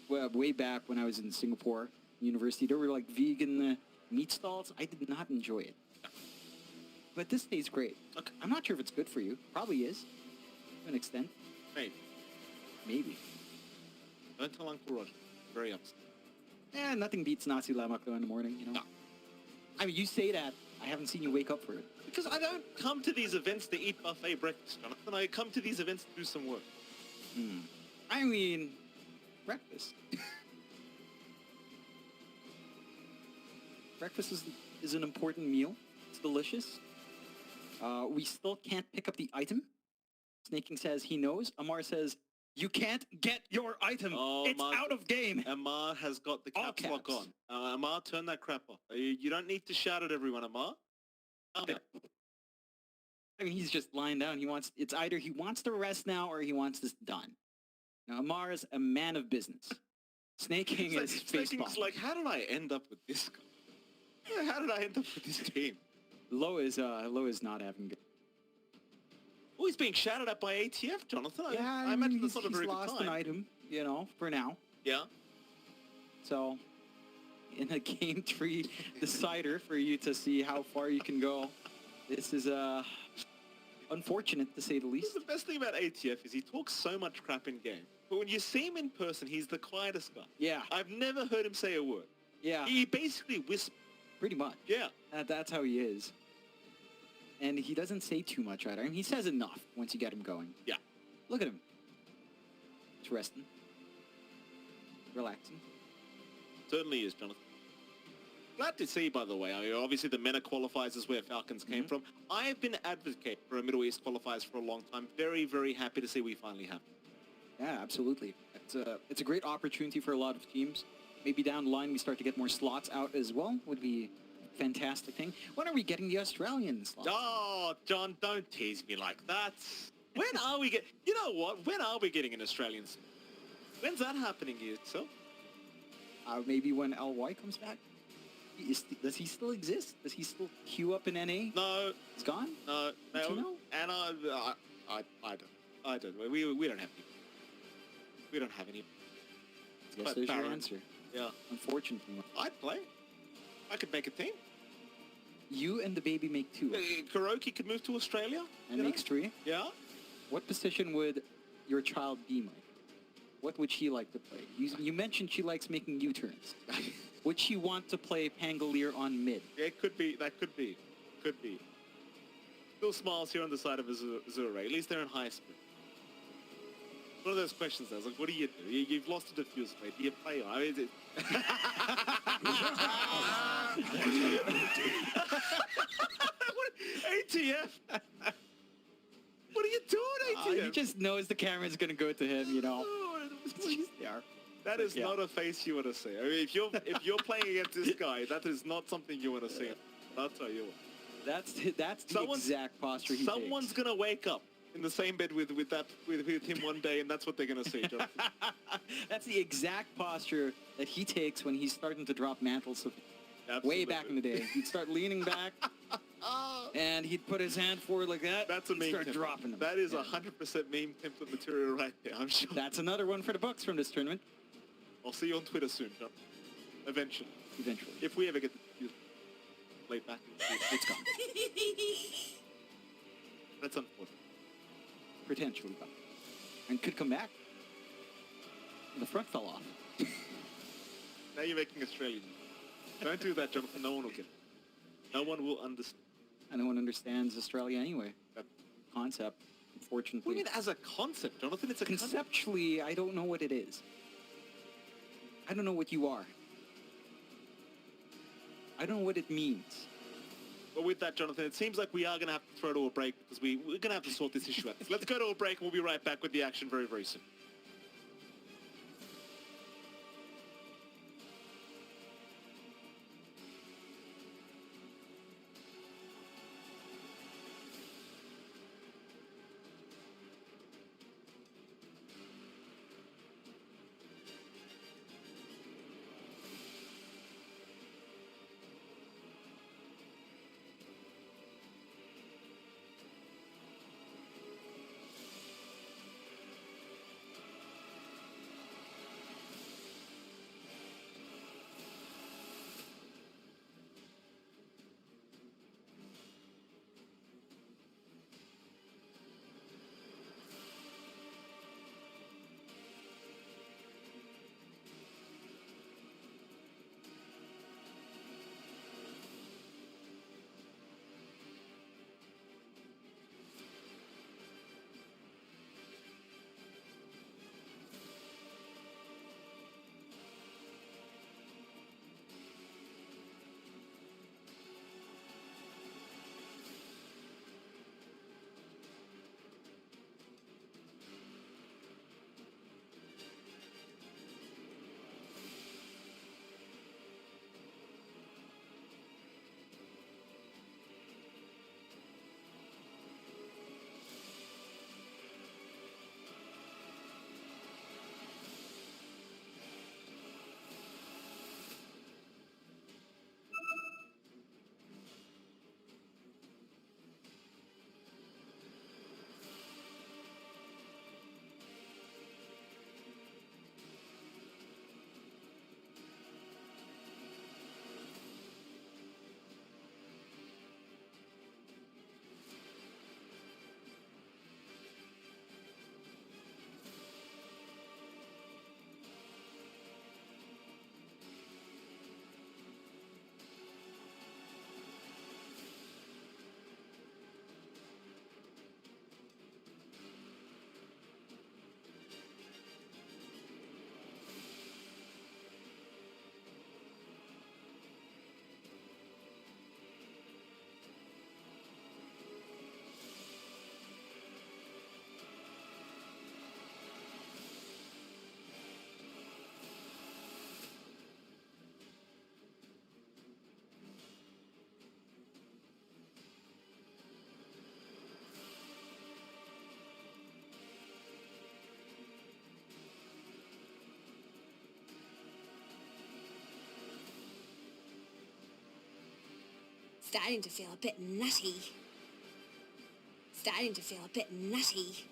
way back when I was in Singapore University, there were like vegan meat stalls. I did not enjoy it. But this tastes great. Okay. I'm not sure if it's good for you. Probably is, to an extent. Maybe. Don't tell Uncle Roger. Very upset. Nothing beats nasi lemak though in the morning, you know? No. I mean, you say that. I haven't seen you wake up for it. Because I don't come to these events to eat buffet breakfast, Jonathan. I come to these events to do some work. I mean, breakfast. Breakfast is an important meal. It's delicious. We still can't pick up the item. Snaking says he knows. Amar says, you can't get your item. Oh, it's out of game. Amar has got the caps lock on. Amar, turn that crap off. You don't need to shout at everyone, Amar. I mean, he's just lying down. It's either he wants to rest now or he wants this done. Now, Amar is a man of business. Snaking is Snaking's like, how did I end up with this guy? How did I end up with this team? Lo is not having good. Oh, he's being shouted at by ATF, Jonathan. Yeah, I imagine that's not a very good lost time. an item, you know, for now. Yeah. So, in a game 3 decider for you to see how far you can go, this is unfortunate to say the least. The best thing about ATF is he talks so much crap in game, but when you see him in person, he's the quietest guy. Yeah. I've never heard him say a word. Yeah. He basically whispers. Pretty much. Yeah. That's how he is. And he doesn't say too much either. I mean, he says enough once you get him going. Yeah. Look at him. He's resting. Relaxing. Certainly is, Jonathan. Glad to see, by the way. I mean, obviously, the MENA qualifiers is where Falcons came from. I have been advocating for a Middle East qualifiers for a long time. Very, very happy to see we finally have. Yeah, absolutely. It's a great opportunity for a lot of teams. Maybe down the line we start to get more slots out as well. Would be a fantastic thing. When are we getting the Australian slots? Oh, John, don't tease me like that. When are we get? You know what? When are we getting an Australian? When's that happening, you so? Maybe when LY comes back. Does he still exist? Does he still queue up in NA? No, He's gone? no, Don't you no. know? And I don't. We don't have any. We don't have any. It's Yes, quite there's your barren. answer. Yeah, Unfortunately. I'd play. I could make a team. You and the baby make two. Kuroki could move to Australia. And you know? makes three. Yeah. What position would your child be, Mike? What would she like to play? You mentioned she likes making U-turns. Would she want to play Pangolier on mid? Yeah, it could be. That could be. Could be. Still smiles here on the side of Azure. At least they're in high speed. One of those questions. I was like, what do? You've lost a diffuse, mate. Do you play? I mean, ATF. What are you doing, ATF? He just knows the camera's gonna go to him, you know. That is Yeah. not a face you want to see. I mean, if you're playing against this guy, that is not something you want to see. I'll tell you what. That's the exact posture he Someone's gonna wake up in the same bed with him one day, and that's what they're gonna see, Jonathan. takes. That's the exact posture that he takes when he's starting to drop mantles. Way Absolutely. back in the day, he'd start leaning back, and he'd put his hand forward like that. That's a he'd meme start template. dropping them. That is Yeah. 100% meme template material right there. I'm sure. That's another one for the books from this tournament. I'll see you on Twitter soon, John. Eventually, Eventually, if we ever get the laid back. it's gone. That's unfortunate. Potentially gone, and could come back. The front fell off. Now you're making Australian. Don't do that, Jonathan. No one will get it. No one will understand. And no one understands Australia anyway. That. Concept, What unfortunately. do you mean as a concept, Jonathan? It's a concept. Conceptually, I don't know what it is. I don't know what you are. I don't know what it means. Well, with that, Jonathan, it seems like we are going to have to throw to a break because we're going to have to sort this issue out. Let's go to a break and we'll be right back with the action very, very soon. Starting to feel a bit nutty. Starting to feel a bit nutty.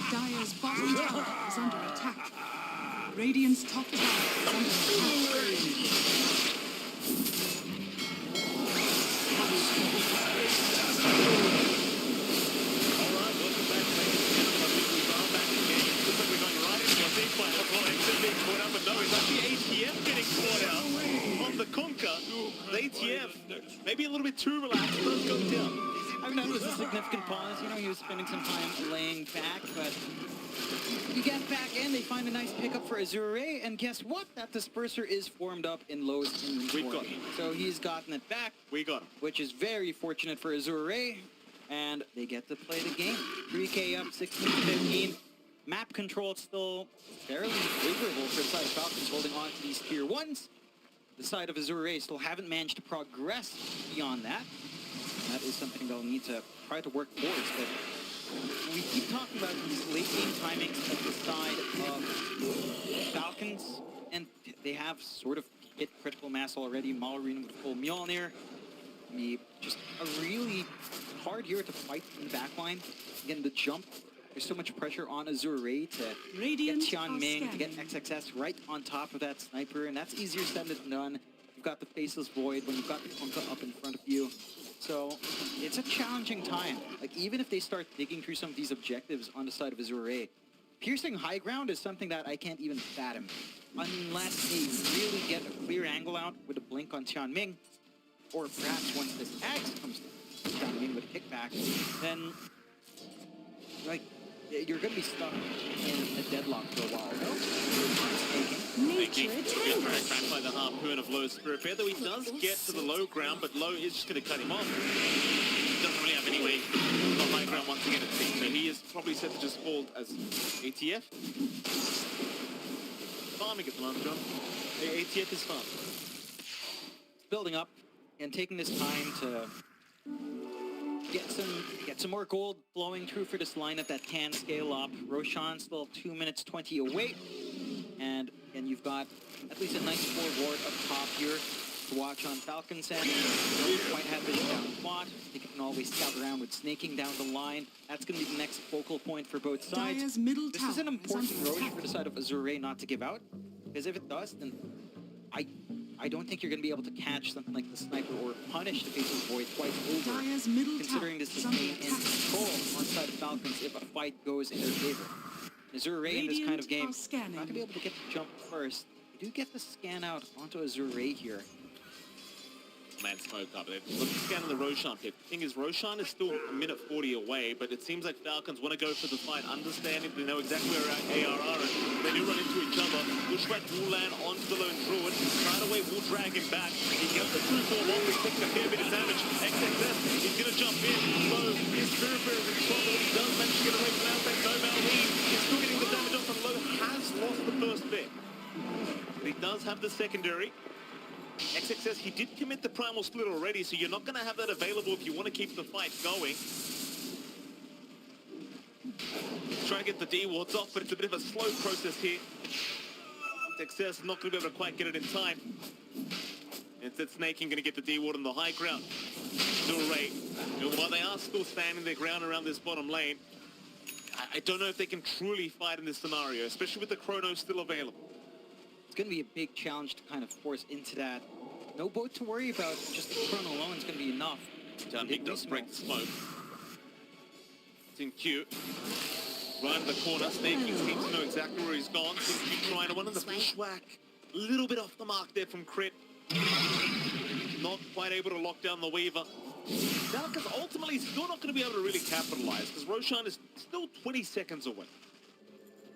Dire's bottom tower is under attack. Radiant's top tower is under attack. Alright, welcome back, ladies and gentlemen. I think we are back again. Looks like we're going right into a big fight. Well, XM being caught up, but no, it's actually ATF getting caught out on the Conquer. The ATF, maybe a little bit too relaxed, does go down. I mean, that was a significant pause. You know, he was spending some time laying back, but you get back in, they find a nice pickup for Azure, and guess what? That disperser is formed up in Lowe's inventory. We've got him. So he's gotten it back, We got him. which is very fortunate for Azure, and they get to play the game. 3K up, 16-15. Map control still fairly favorable for the side of Falcons, holding on to these tier 1s. The side of Azure still haven't managed to progress beyond that. That is something they'll need to try to work towards, but we keep talking about these late game timings at the side of Falcons, and they have sort of hit critical mass already. Malrine with full Mjolnir. Just a really hard year to fight in the backline. Again, the jump, there's so much pressure on Azure to get Radiant Tian are Ming, to get scanning. XXS right on top of that sniper, and that's easier said than done. You've got the Faceless Void when you've got the Kunkka up in front of you. So it's a challenging time. Like, even if they start digging through some of these objectives on the side of Azure, piercing high ground is something that I can't even fathom. Unless they really get a clear angle out with a blink on Tian Ming, or perhaps once this axe comes to Tian Ming with a kickback, then, like, you're going to be stuck in a deadlock for a while. Thinking, get dragged back by the harpoon of Lowe's Spirit Bear, though he does get to the low ground, but Lowe is just going to cut him off. He doesn't really have any way to the high ground once again, it seems. So he is probably set to just hold as ATF. Farming at the moment, John. The ATF is farming. It's building up and taking this time to get some more gold flowing through for this lineup that can scale up. Roshan still 2 minutes 20 away, and you've got at least a nice full ward up top here to watch on Falcon's end. Don't quite have vision down plot. They can always scout around with snaking down the line. That's going to be the next focal point for both sides. Dire's middle This tower is an important under roach attack. for the side of Azure not to give out, because if it does, then I don't think you're going to be able to catch something like the sniper or punish the Faceless Void twice over, Dire's middle considering tower this is is under main in attack. control on side of Falcons if a fight goes in their favor. Azure in this kind of Radiant game, are scanning. not going to be able to get the jump first. You do get the scan out onto Azure here. Man, smoke up there. Look, scanning the Roshan pit. Thing is, Roshan is still a minute 40 away, but it seems like Falcons want to go for the fight, understanding they know exactly where AR are, and they do run into each other. Bushwhack will land onto the lone Druid. Right away, will drag him back. He gets the 2-4 off, he takes a fair bit of damage. XXS, he's going to jump in. So, his Spirit Bear is in trouble. He does manage to get away from Outback. No Malrine. He's still getting the damage off, and Lowe has lost the first bit. But he does have the secondary. XXS, he did commit the primal split already, so you're not going to have that available if you want to keep the fight going. Try to get the D-wards off, but it's a bit of a slow process here. XXS not going to be able to quite get it in time. Instead, Snaking going to get the D-ward on the high ground. Still Ray. While they are still standing their ground around this bottom lane, I don't know if they can truly fight in this scenario, especially with the Chrono still available. It's going to be a big challenge to kind of force into that. No boat to worry about, just the Chrono alone is going to be enough. Tian Ming does break the smoke. It's in Q. Right in the corner, Snaking seems to know exactly where he's gone. Seems to be trying to one in the bushwhack. A little bit off the mark there from Crit. Not quite able to lock down the Weaver. Falcons ultimately still not going to be able to really capitalize, because Roshan is still 20 seconds away.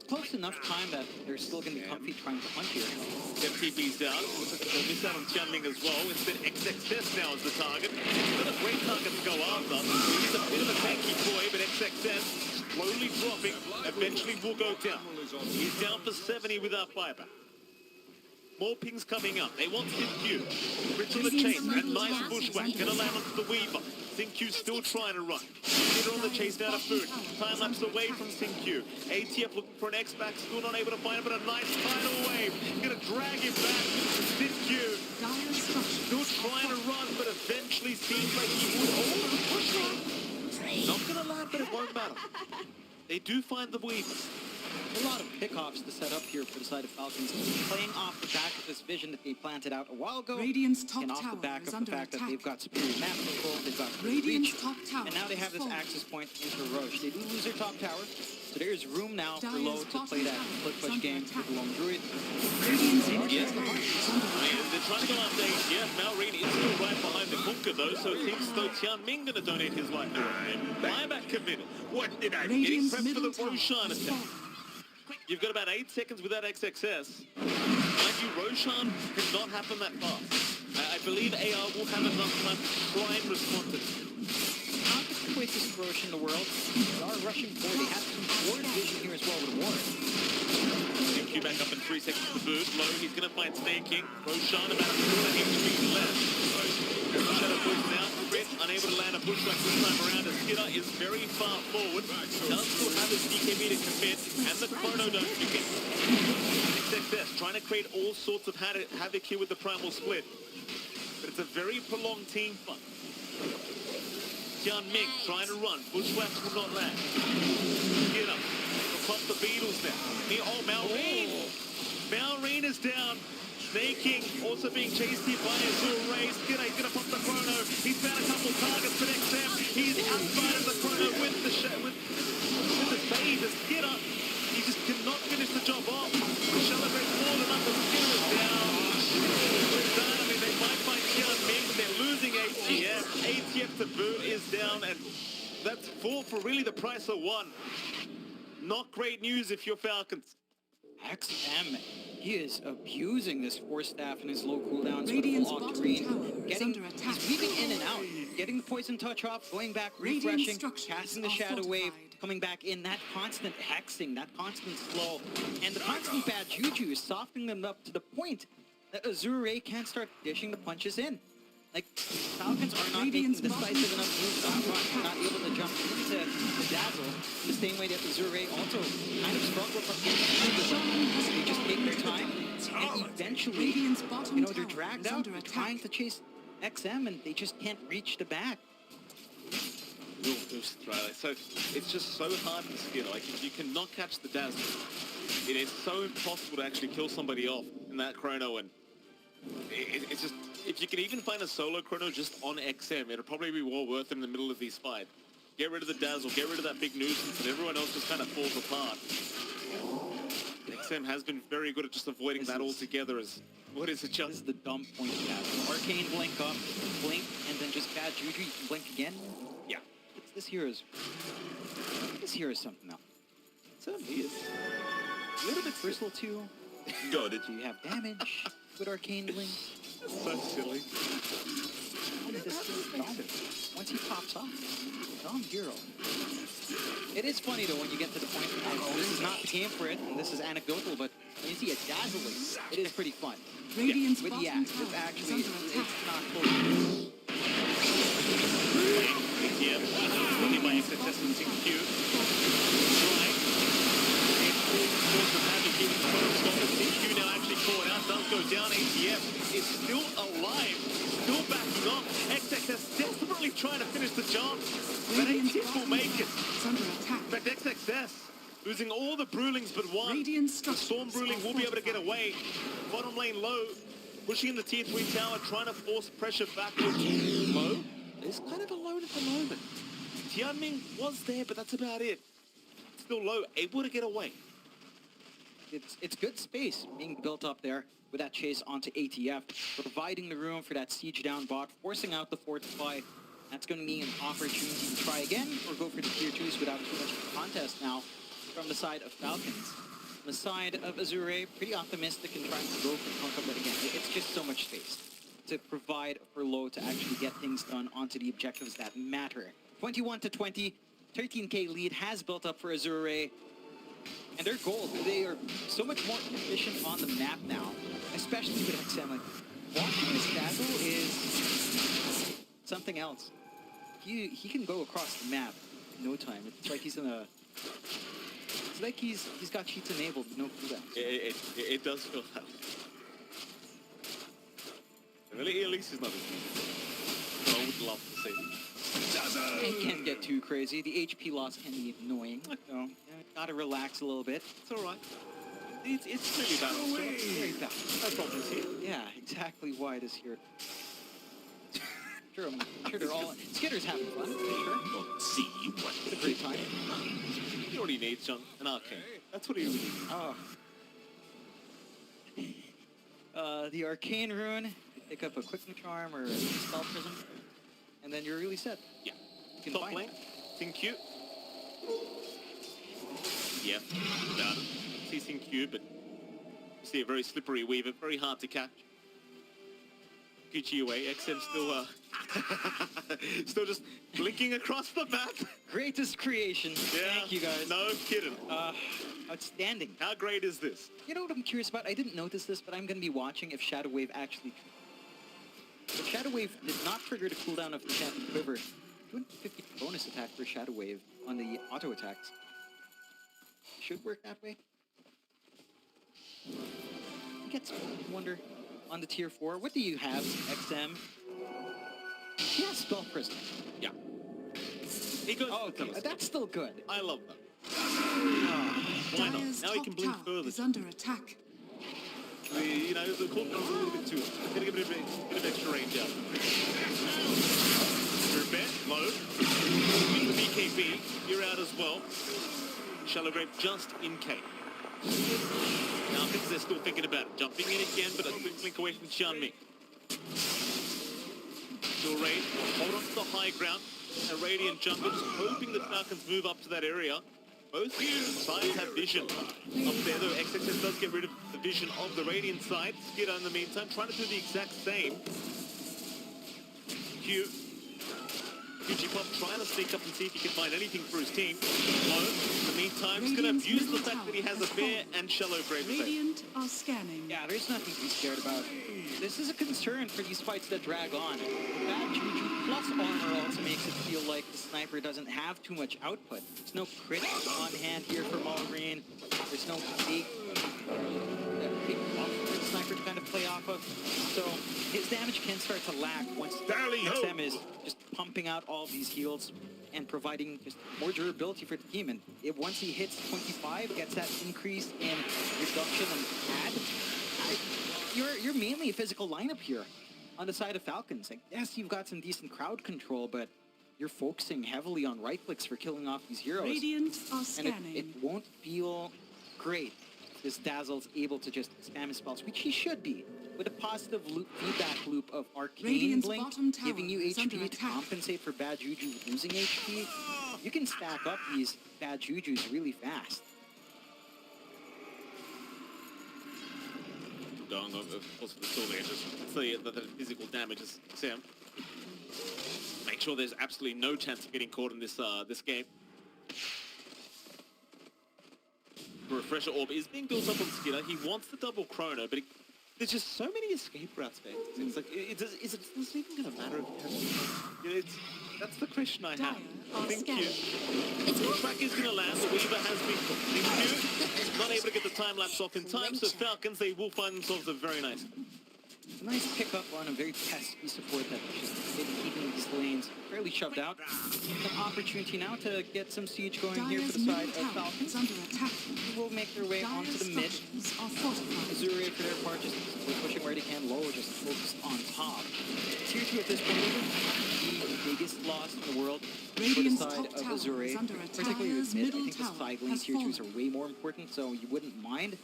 Close enough time that they're still going to be comfy trying to hunt here. FTP's down. They'll miss out on Tian Ming as well. Instead, XXS now is the target. Still a great target to go after. He's a bit of a tanky boy, but XXS slowly dropping. Eventually will go down. He's down for 70 without buyback. More pings coming up. They want Q. Crit Goes to the chase. A nice bushwhack. Gonna land onto the Weaver. Xingqiu still trying to run. Leader on the chase down to Food. Time lapse away from Xingqiu. ATF looking for an X-back. Still not able to find it, but a nice tidal wave. Gonna drag him back. Xingqiu still trying to run, but eventually seems like he would. Oh, push run. Not gonna land, but it won't matter. They do find the Weaver. A lot of pickoffs to set up here for the side of Falcons, playing off the back of this vision that they planted out a while ago, Radiant's top and off the tower back is of the under fact that attack. they've got superior map control, they've got Radiant's reach, top tower and now they have this is access point into Roche. They do lose their top tower, so there's room now for Dire's Low to play that bottom split tower push is game under with the lone Druid. Radiant's Yeah. middle tower is under attack. They're trying to go after ATF. Malrine is still right behind the Kunka though, so it seems as though Tianming gonna donate his life to him. Buyback committed. What did I getting Radiant's prepped for middle the tower Roshan is attack? falling. You've got about 8 seconds without XXS. Mind you, Roshan cannot happen that fast. I believe AR will have enough time to try and respond to it. Not the quickest Roche in the world. They are rushing forward. They have some forward vision here as well with a ward. Xingqiu back up in 3 seconds to boot. Low, he's going to find snaking. Roshan about 4 HP left. Shadow push now. Fred unable to land a bushwhack this time around as Skidder is very far forward. Does still have his DKB to commit, and the chrono don't forget. XXS trying to create all sorts of havoc here with the primal split. But it's a very prolonged team fight. Tianming trying to run. Bushwhacks will not land. Skidder across the Beatles now. Oh, Malrine! Malrine is down. Snaking, also being chased here by Azure Ray. Skidder, he's going to pop the chrono. He's found a couple targets for XM. He's outside of the chrono with the save. As Skidder, he just cannot finish the job off. Celebrate more than up, but Skidder is down. I mean, they might find Tianming, but they're losing ATF. ATF to boot is down, and that's 4 for really the price of 1. Not great news if you're Falcons. XM, he is abusing this force staff and his low cooldowns with Radiant's block bottom terrain. tower is under attack. He's weaving in and out, getting the poison touch off, going back, Radiant refreshing, structures casting the are shadow wave, fortified. coming back in, that constant hexing, that constant slow, and the constant bad juju is softening them up to the point that Azure Ray can't start dishing the punches in. Like, Falcons are not Radiant's making decisive enough moves up front, they're not able to jump into the dazzle, the same way that Azure Ray also kind of struggle from inside the zone. They just take their time, and eventually, Radiant's bottom you know, they're tower dragged is out, under they're attack. trying to chase XM, and they just can't reach the back. Real boost, right? So it's just so hard to skill. Like if you cannot catch the dazzle, it is so impossible to actually kill somebody off in that chrono. And it's just, if you can even find a solo chrono just on XM, it'll probably be well worth it in the middle of these fight. Get rid of the dazzle, get rid of that big nuisance, and everyone else just kind of falls apart. XM has been very good at just avoiding that altogether. As what is it, This is just the dumb point of that. Arcane blink up, blink, and then just bad juju, you can blink again. yeah. This hero is something else. Certainly is. A little bit Bristle too. Got it. Do you have damage with Arcane Blink? So silly. And this is dumb. Once he pops off, dumb hero. It is funny though when you get to the point of, this is not the game for it, and this is anecdotal, but when you see a dazzling, it is pretty fun. Radiant's With the bottom axe, it's tower is actually, under it's attack. not close. ATM, looking by XXS and Xingqiu. Right. Force of havoc here with the first stop as Xingqiu now actually caught out. Does go down. ATM is still alive, still backing up. XXS desperately trying to finish the job, but Radiant's ATM will bottom make it. tower is under attack. In fact, XXS losing all the Brewlings but one. Radiant The structures Storm Brewling are will be able to get fortified. away. Bottom lane Low, pushing in the tier 3 tower, trying to force pressure backwards. Low is kind of alone at the moment. Tianming was there, but that's about it. Still Low, able to get away. It's good space being built up there with that chase onto ATF, providing the room for that siege down bot, forcing out the fortify. That's going to be an opportunity to try again or go for the tier 2s without too much of a contest now from the side of Falcons. On the side of Azure, pretty optimistic and trying to go for Convo, but again, it's just so much space to provide for Low to actually get things done onto the objectives that matter. 21-20, 13k lead has built up for Azure, and their gold, they are so much more efficient on the map now, especially with XM. Like, watching this dazzle is something else. He can go across the map in no time. It's like he's in a... It's like he's got cheats enabled with no cooldown. It does feel that. Really, at least he's not as easy. I would love to see. It can get too crazy. The HP loss can be annoying. So, gotta relax a little bit. It's alright. It's really balanced. It's very balanced. No problems here. Yeah, exactly why it is here. Sure, I'm sure they're all... Skitter's having fun, for sure. Let's see what It's a great time. he already needs, John. An arcane. That's what he really needs. Oh. The Arcane Rune, pick up a Quicken Charm or a Spell Prism, and then you're really set. Yeah. You can Top find lane. it. Sync Q. Yep. Without it. See Sync Q, but you see a very slippery weaver, very hard to catch. Gucci away. XM still still just blinking across the map. Greatest creation. Yeah. Thank you, guys. No kidding. Outstanding. How great is this? You know what I'm curious about? I didn't notice this, but I'm going to be watching if Shadow Wave actually... If Shadow Wave did not trigger the cooldown of the Champion Quiver, 250 bonus attack for Shadow Wave on the auto attacks. Should work that way. I get some wonder on the tier 4. What do you have, XM? He has Spell Prism. Yeah. He goes Oh, for the okay. telescope. That's still good. I love that. Why not? Dire's Now he can top blink tower further. is under attack. You know, the cooldown's a little bit too... Gonna give it a bit of extra range out. Druid Bear, low. With the BKB, you're out as well. Shallow Grave just in K. Now I think they're still thinking about it. Jumping in again, but a quick blink away from Xianming. Still Raid, hold on to the high ground. A Radiant jungle, just hoping the Falcons move up to that area. Both sides have vision up there, though XXS does get rid of the vision of the Radiant side. Skidder in the meantime, trying to do the exact same. Q. QG Pop trying to sneak up and see if he can find anything for his team. Low. In the meantime, he's going to abuse the fact that he has a Bear and Shallow Grave. Radiant are scanning. Yeah, there's nothing to be scared about. This is a concern for these fights that drag on. Bad Juju plus armor also makes it feel like the sniper doesn't have too much output. There's no crit on hand here for Green. There's no big buff for the sniper to kind of play off of. So his damage can start to lack once XM is just pumping out all these heals and providing just more durability for the team. And once he hits 25, gets that increase in reduction and pad, you're mainly a physical lineup here on the side of Falcons. Like, yes, you've got some decent crowd control, but you're focusing heavily on right clicks for killing off these heroes. Radiant are And scanning. it won't feel great if this Dazzle's able to just spam his spells, which he should be, with a positive feedback loop of Arcane Radiant's Blink, bottom tower giving you is under HP to attack. compensate for bad Juju losing HP. You can stack up these bad Jujus really fast. Going on, of course, for the still there, just see the physical damage is Sam. Make sure there's absolutely no chance of getting caught in this this game. The Refresher Orb is being built up on Skidder. He wants the double chrono, but there's just so many escape routes, man. It's like, is it even going to matter if you have that's the question I have. Dire are Thank scanning. you. The track is going to land. The Weaver has been caught. Not able to get the time lapse off in time, so Falcons, they will find themselves a very nice. It's a nice pickup on a very pesky support that just been keeping these lanes fairly shoved out. An opportunity now to get some siege going here for Dire's the side middle of tower is Falcons. under attack. Who will make their way onto Dire's the mid. structures are fortified. Azure, for their part, just pushing where they can low, just focused on top. Tier 2 at this point, the biggest loss in the world for the Radiant's side top of tower Azure. is under attack. Particularly with Dire's mid, I middle think the tower side lane has tier 2s fallen. are way more important, so you wouldn't mind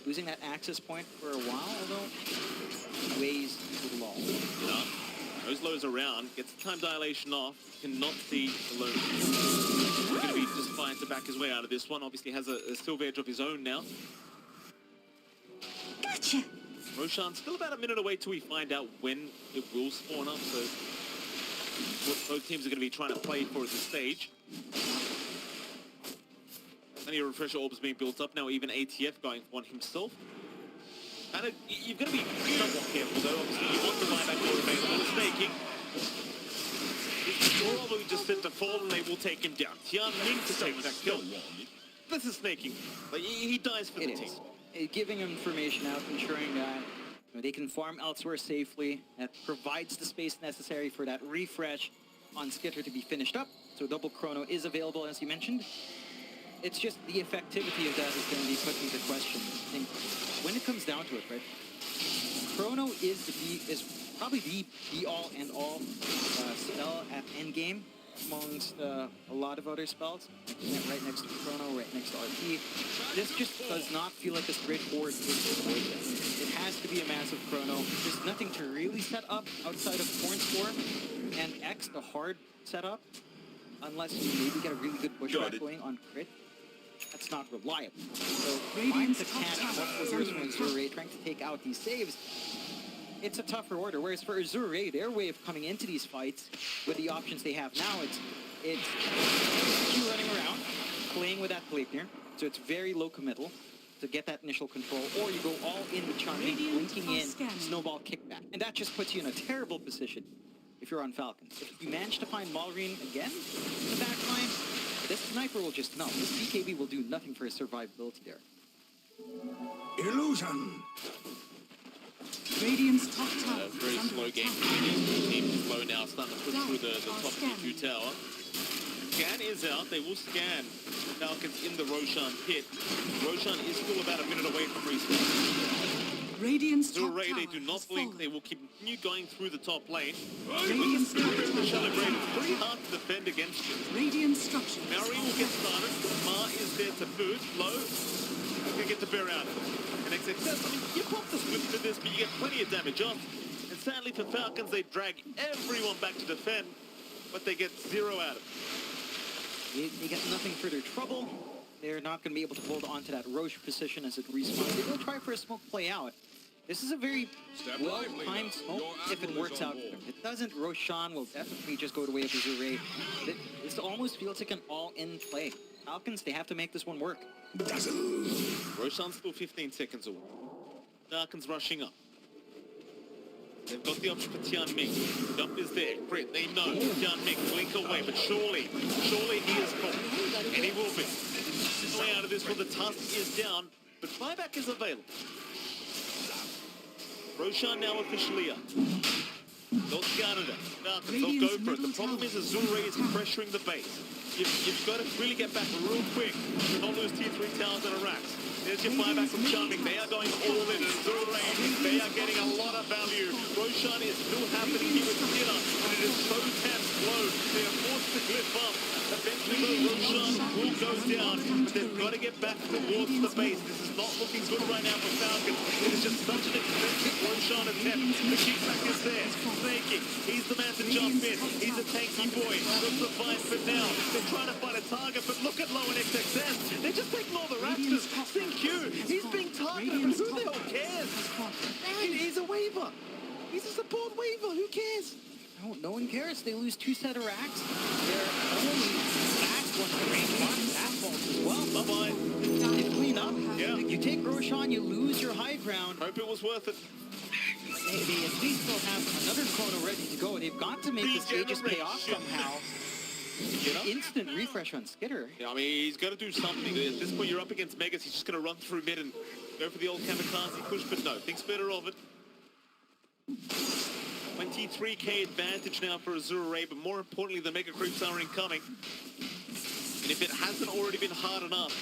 losing that access point for a while, although ways to lull. Yeah. Those lows around, gets the time dilation off, cannot see the low. He's going to be just fine to back his way out of this one. Obviously has a silver edge of his own now. Gotcha. Roshan still about a minute away till we find out when it will spawn up, so what both teams are going to be trying to play for at this stage. Plenty of refresher orbs being built up now, even ATF going for one himself. And you've got to be somewhat careful though, obviously you want the buyback more available. It's making fall and they will take him down. Tian Ming to take that kill. This is snaking. Like, he dies for the It team. is. Giving information out, ensuring that they can farm elsewhere safely. That provides the space necessary for that refresh on Skitter to be finished up. So double chrono is available, as you mentioned. It's just the effectivity of that is going to be put into question. I think when it comes down to it, right? Chrono is probably the be-all and all spell at endgame amongst a lot of other spells. Right next to Chrono, right next to RP. This just does not feel like a straightforward thing. It has to be a massive Chrono. There's nothing to really set up outside of Corn Score and X, the hard setup, unless you maybe get a really good pushback going on crit. That's not reliable. So find the cat multiple heroes from Azure trying to take out these saves. It's a tougher order. Whereas for Azure, their way of coming into these fights with the options they have now, it's you running around, playing with that Gleipnir, so it's very low committal to get that initial control, or you go all in with Charming, blinking in, snowball kickback. And that just puts you in a terrible position if you're on Falcon. If you manage to find Malrine again in the back line, this sniper will just, no, this BKB will do nothing for his survivability there. Illusion! Radiant's top tower Very is under slow game. attack. Team is slow now, starting to push through the top T2 tower. Scan is out. They will scan Falcons in the Roshan pit. Roshan is still about a minute away from respawn. Radiant's top Azure, tower they do not has blink. fallen. They will continue going through the top lane. Radiant's top The tower Shadow Blade is has pretty fallen. hard to defend against you. Radiant structures Maori are will get falling. started. Ma is there to boot. Low. You can get the bear out of it. And XXS, I mean, you pop the switch for this, but you get plenty of damage off. And sadly for Falcons, they drag everyone back to defend, but they get 0 out of it. They get nothing for their trouble. They're not going to be able to hold on to that Roche position as it respawns. They will try for a smoke play out. This is a very well-timed smoke if it works out for them. If it doesn't, Roshan will definitely just go the way of Azure. This almost feels like an all-in play. Falcons, they have to make this one work. Roshan's still 15 seconds away. Falcons rushing up. They've got the option for Tian Ming. Jump is there. Crit, they know. Tian Ming, blink away, but surely he is caught. And he will be. The way out of this where the tusk is down, but buyback is available. Roshan now officially up. They'll scout it up. Falcons, they'll go for it. The problem is Azure is pressuring the base. You've got to really get back real quick to not lose tier 3 towers and a Rax. There's your buyback from Charming. They are going all in. And Azure, they are getting a lot of value. Roshan is still happening here with Skinner, and it is so tense low. They are forced to cliff up. Eventually, though, Roshan will go down, but they've got to get back towards the base. This is not looking good right now for Falcons. It is just such an expensive Roshan attempt. The kickback is there. Snaking. He's the man to jump in. He's a tanky boy. He'll survive for now. They're trying to find a target, but look at low and XXS. They're just taking all the Raptors. Q. He's being targeted, but who the hell cares? He's a waiver. He's a support waiver. Who cares? No one cares. They lose 2 set of racks. They're only back once the range box. That falls as well. Bye-bye. They clean up. Yeah. You take Roshan, you lose your high ground. Hope it was worth it. They at least will have another chrono ready to go. They've got to make the stages pay off somehow. Instant refresh on Skitter. Yeah, I mean, he's got to do something. At this point, you're up against Megas. He's just going to run through mid and go for the old kamikaze push, but no, thinks better of it. 23k advantage now for Azure, but more importantly, the Mega Creeps are incoming. And if it hasn't already been hard enough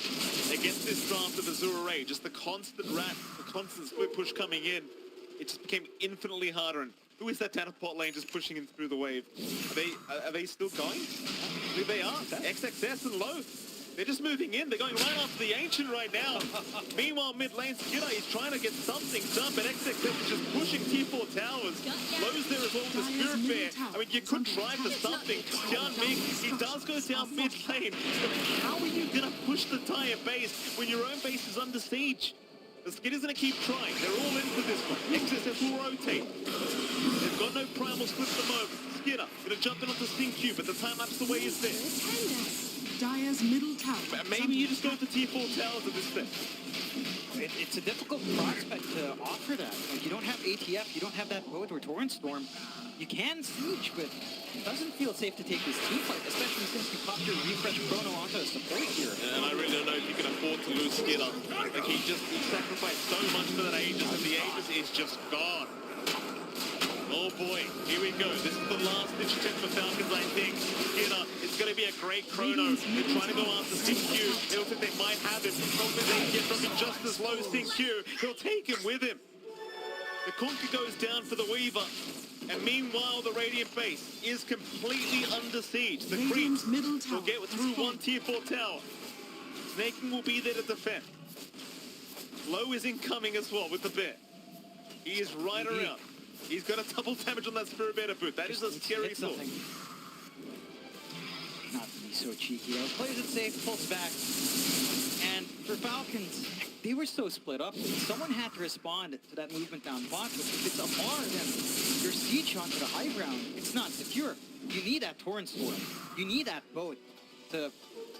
against this draft of Azure, just the constant rat, the constant split push coming in, it just became infinitely harder. And who is that down at bot lane just pushing in through the wave? Are they still going? I believe they are. XXS and low. They're just moving in. They're going right after the Ancient right now. Meanwhile, mid lane, Skinner is trying to get something done, but XXS is just pushing tier 4 towers. Low's there as well with the Spirit Bear. I mean, you could try for something. Tian Ming, he does go down mid lane. But how are you going to push the entire base when your own base is under siege? The Skinner's going to keep trying. They're all in for this one. XSS will rotate. They've got no primal split at the moment. Skinner going to jump in onto Sting Cube, but the time-lapse away is there. Dire's middle tower. Maybe you just go for tier 4 towers at this step. It's a difficult prospect to offer that. Like, you don't have ATF, you don't have that boat or Torrent Storm. You can siege, but it doesn't feel safe to take this team fight, especially since you popped your refresh chrono onto a support here. And I really don't know if you can afford to lose Skidder. Like, he sacrificed so much for that Aegis, and the Aegis is just gone. Oh boy, here we go. This is the last ditch attempt for Falcons, I think. Skidder, it's going to be a great chrono. They're trying to go after SyncQ. They don't think they might have him. Problem is they can get something just as low as SyncQ. He'll take him with him. The Conquer goes down for the Weaver. And meanwhile, the Radiant base is completely under siege. The creeps will get through one tier 4 tower. Snaking will be there to defend. Low is incoming as well with the bear. He is right around. He's got a double damage on that Spirit Bear boot. That is a scary thought. Not to be so cheeky though. Plays it safe, pulls back. And for Falcons, they were so split up. Someone had to respond to that movement down bot. But if it's a bar, then your siege onto the high ground, it's not secure. You need that Torrent Storm. You need that boat to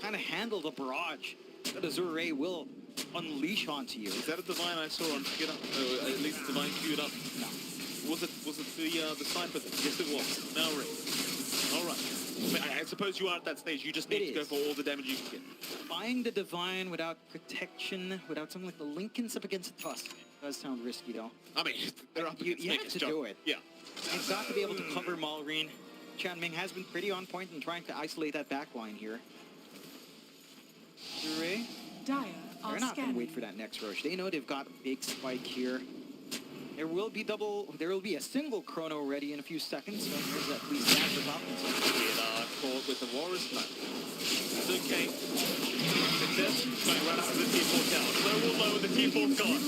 kind of handle the barrage that Azure will unleash onto you. Is that a Divine I saw on Skidder? At least Divine queued up. No. Was it the Cypher? Yes, it was. Now all right. I suppose you are at that stage. You just need to go for all the damage you can get. Buying the Divine without protection, without something like the Linken's up against Tusk, does sound risky though. I mean, they're up against You have to do it. Yeah. You've got to be able to cover Malrine. Chanming has been pretty on point in trying to isolate that back line here. Azure, Dire are they're not going to wait scanning. for that next rush. They know they've got a big spike here. There will be a single chrono ready in a few seconds, so there's at least that for Falcons. Caught with the Walrus Knife. It's okay. Success. Going right up to the T4 tower. Low, the T4's gone.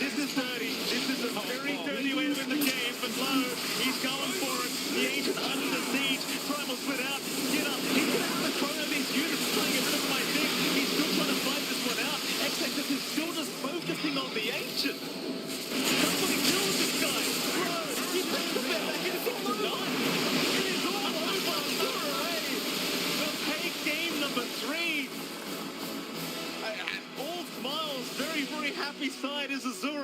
This is dirty. This is a very dirty way to win the game, but Low, he's going for it. The agent under siege. Primal split out. Get up. He's going to have the chrono of these units trying to get rid of my thing. He's still trying to fight this one out. XXS is still just focusing on the agent. Somebody kill this guy! Bro, he takes the bet back and it's all done! It is all over! Hooray! We'll take game number 3! All smiles, very, very happy side is Azure.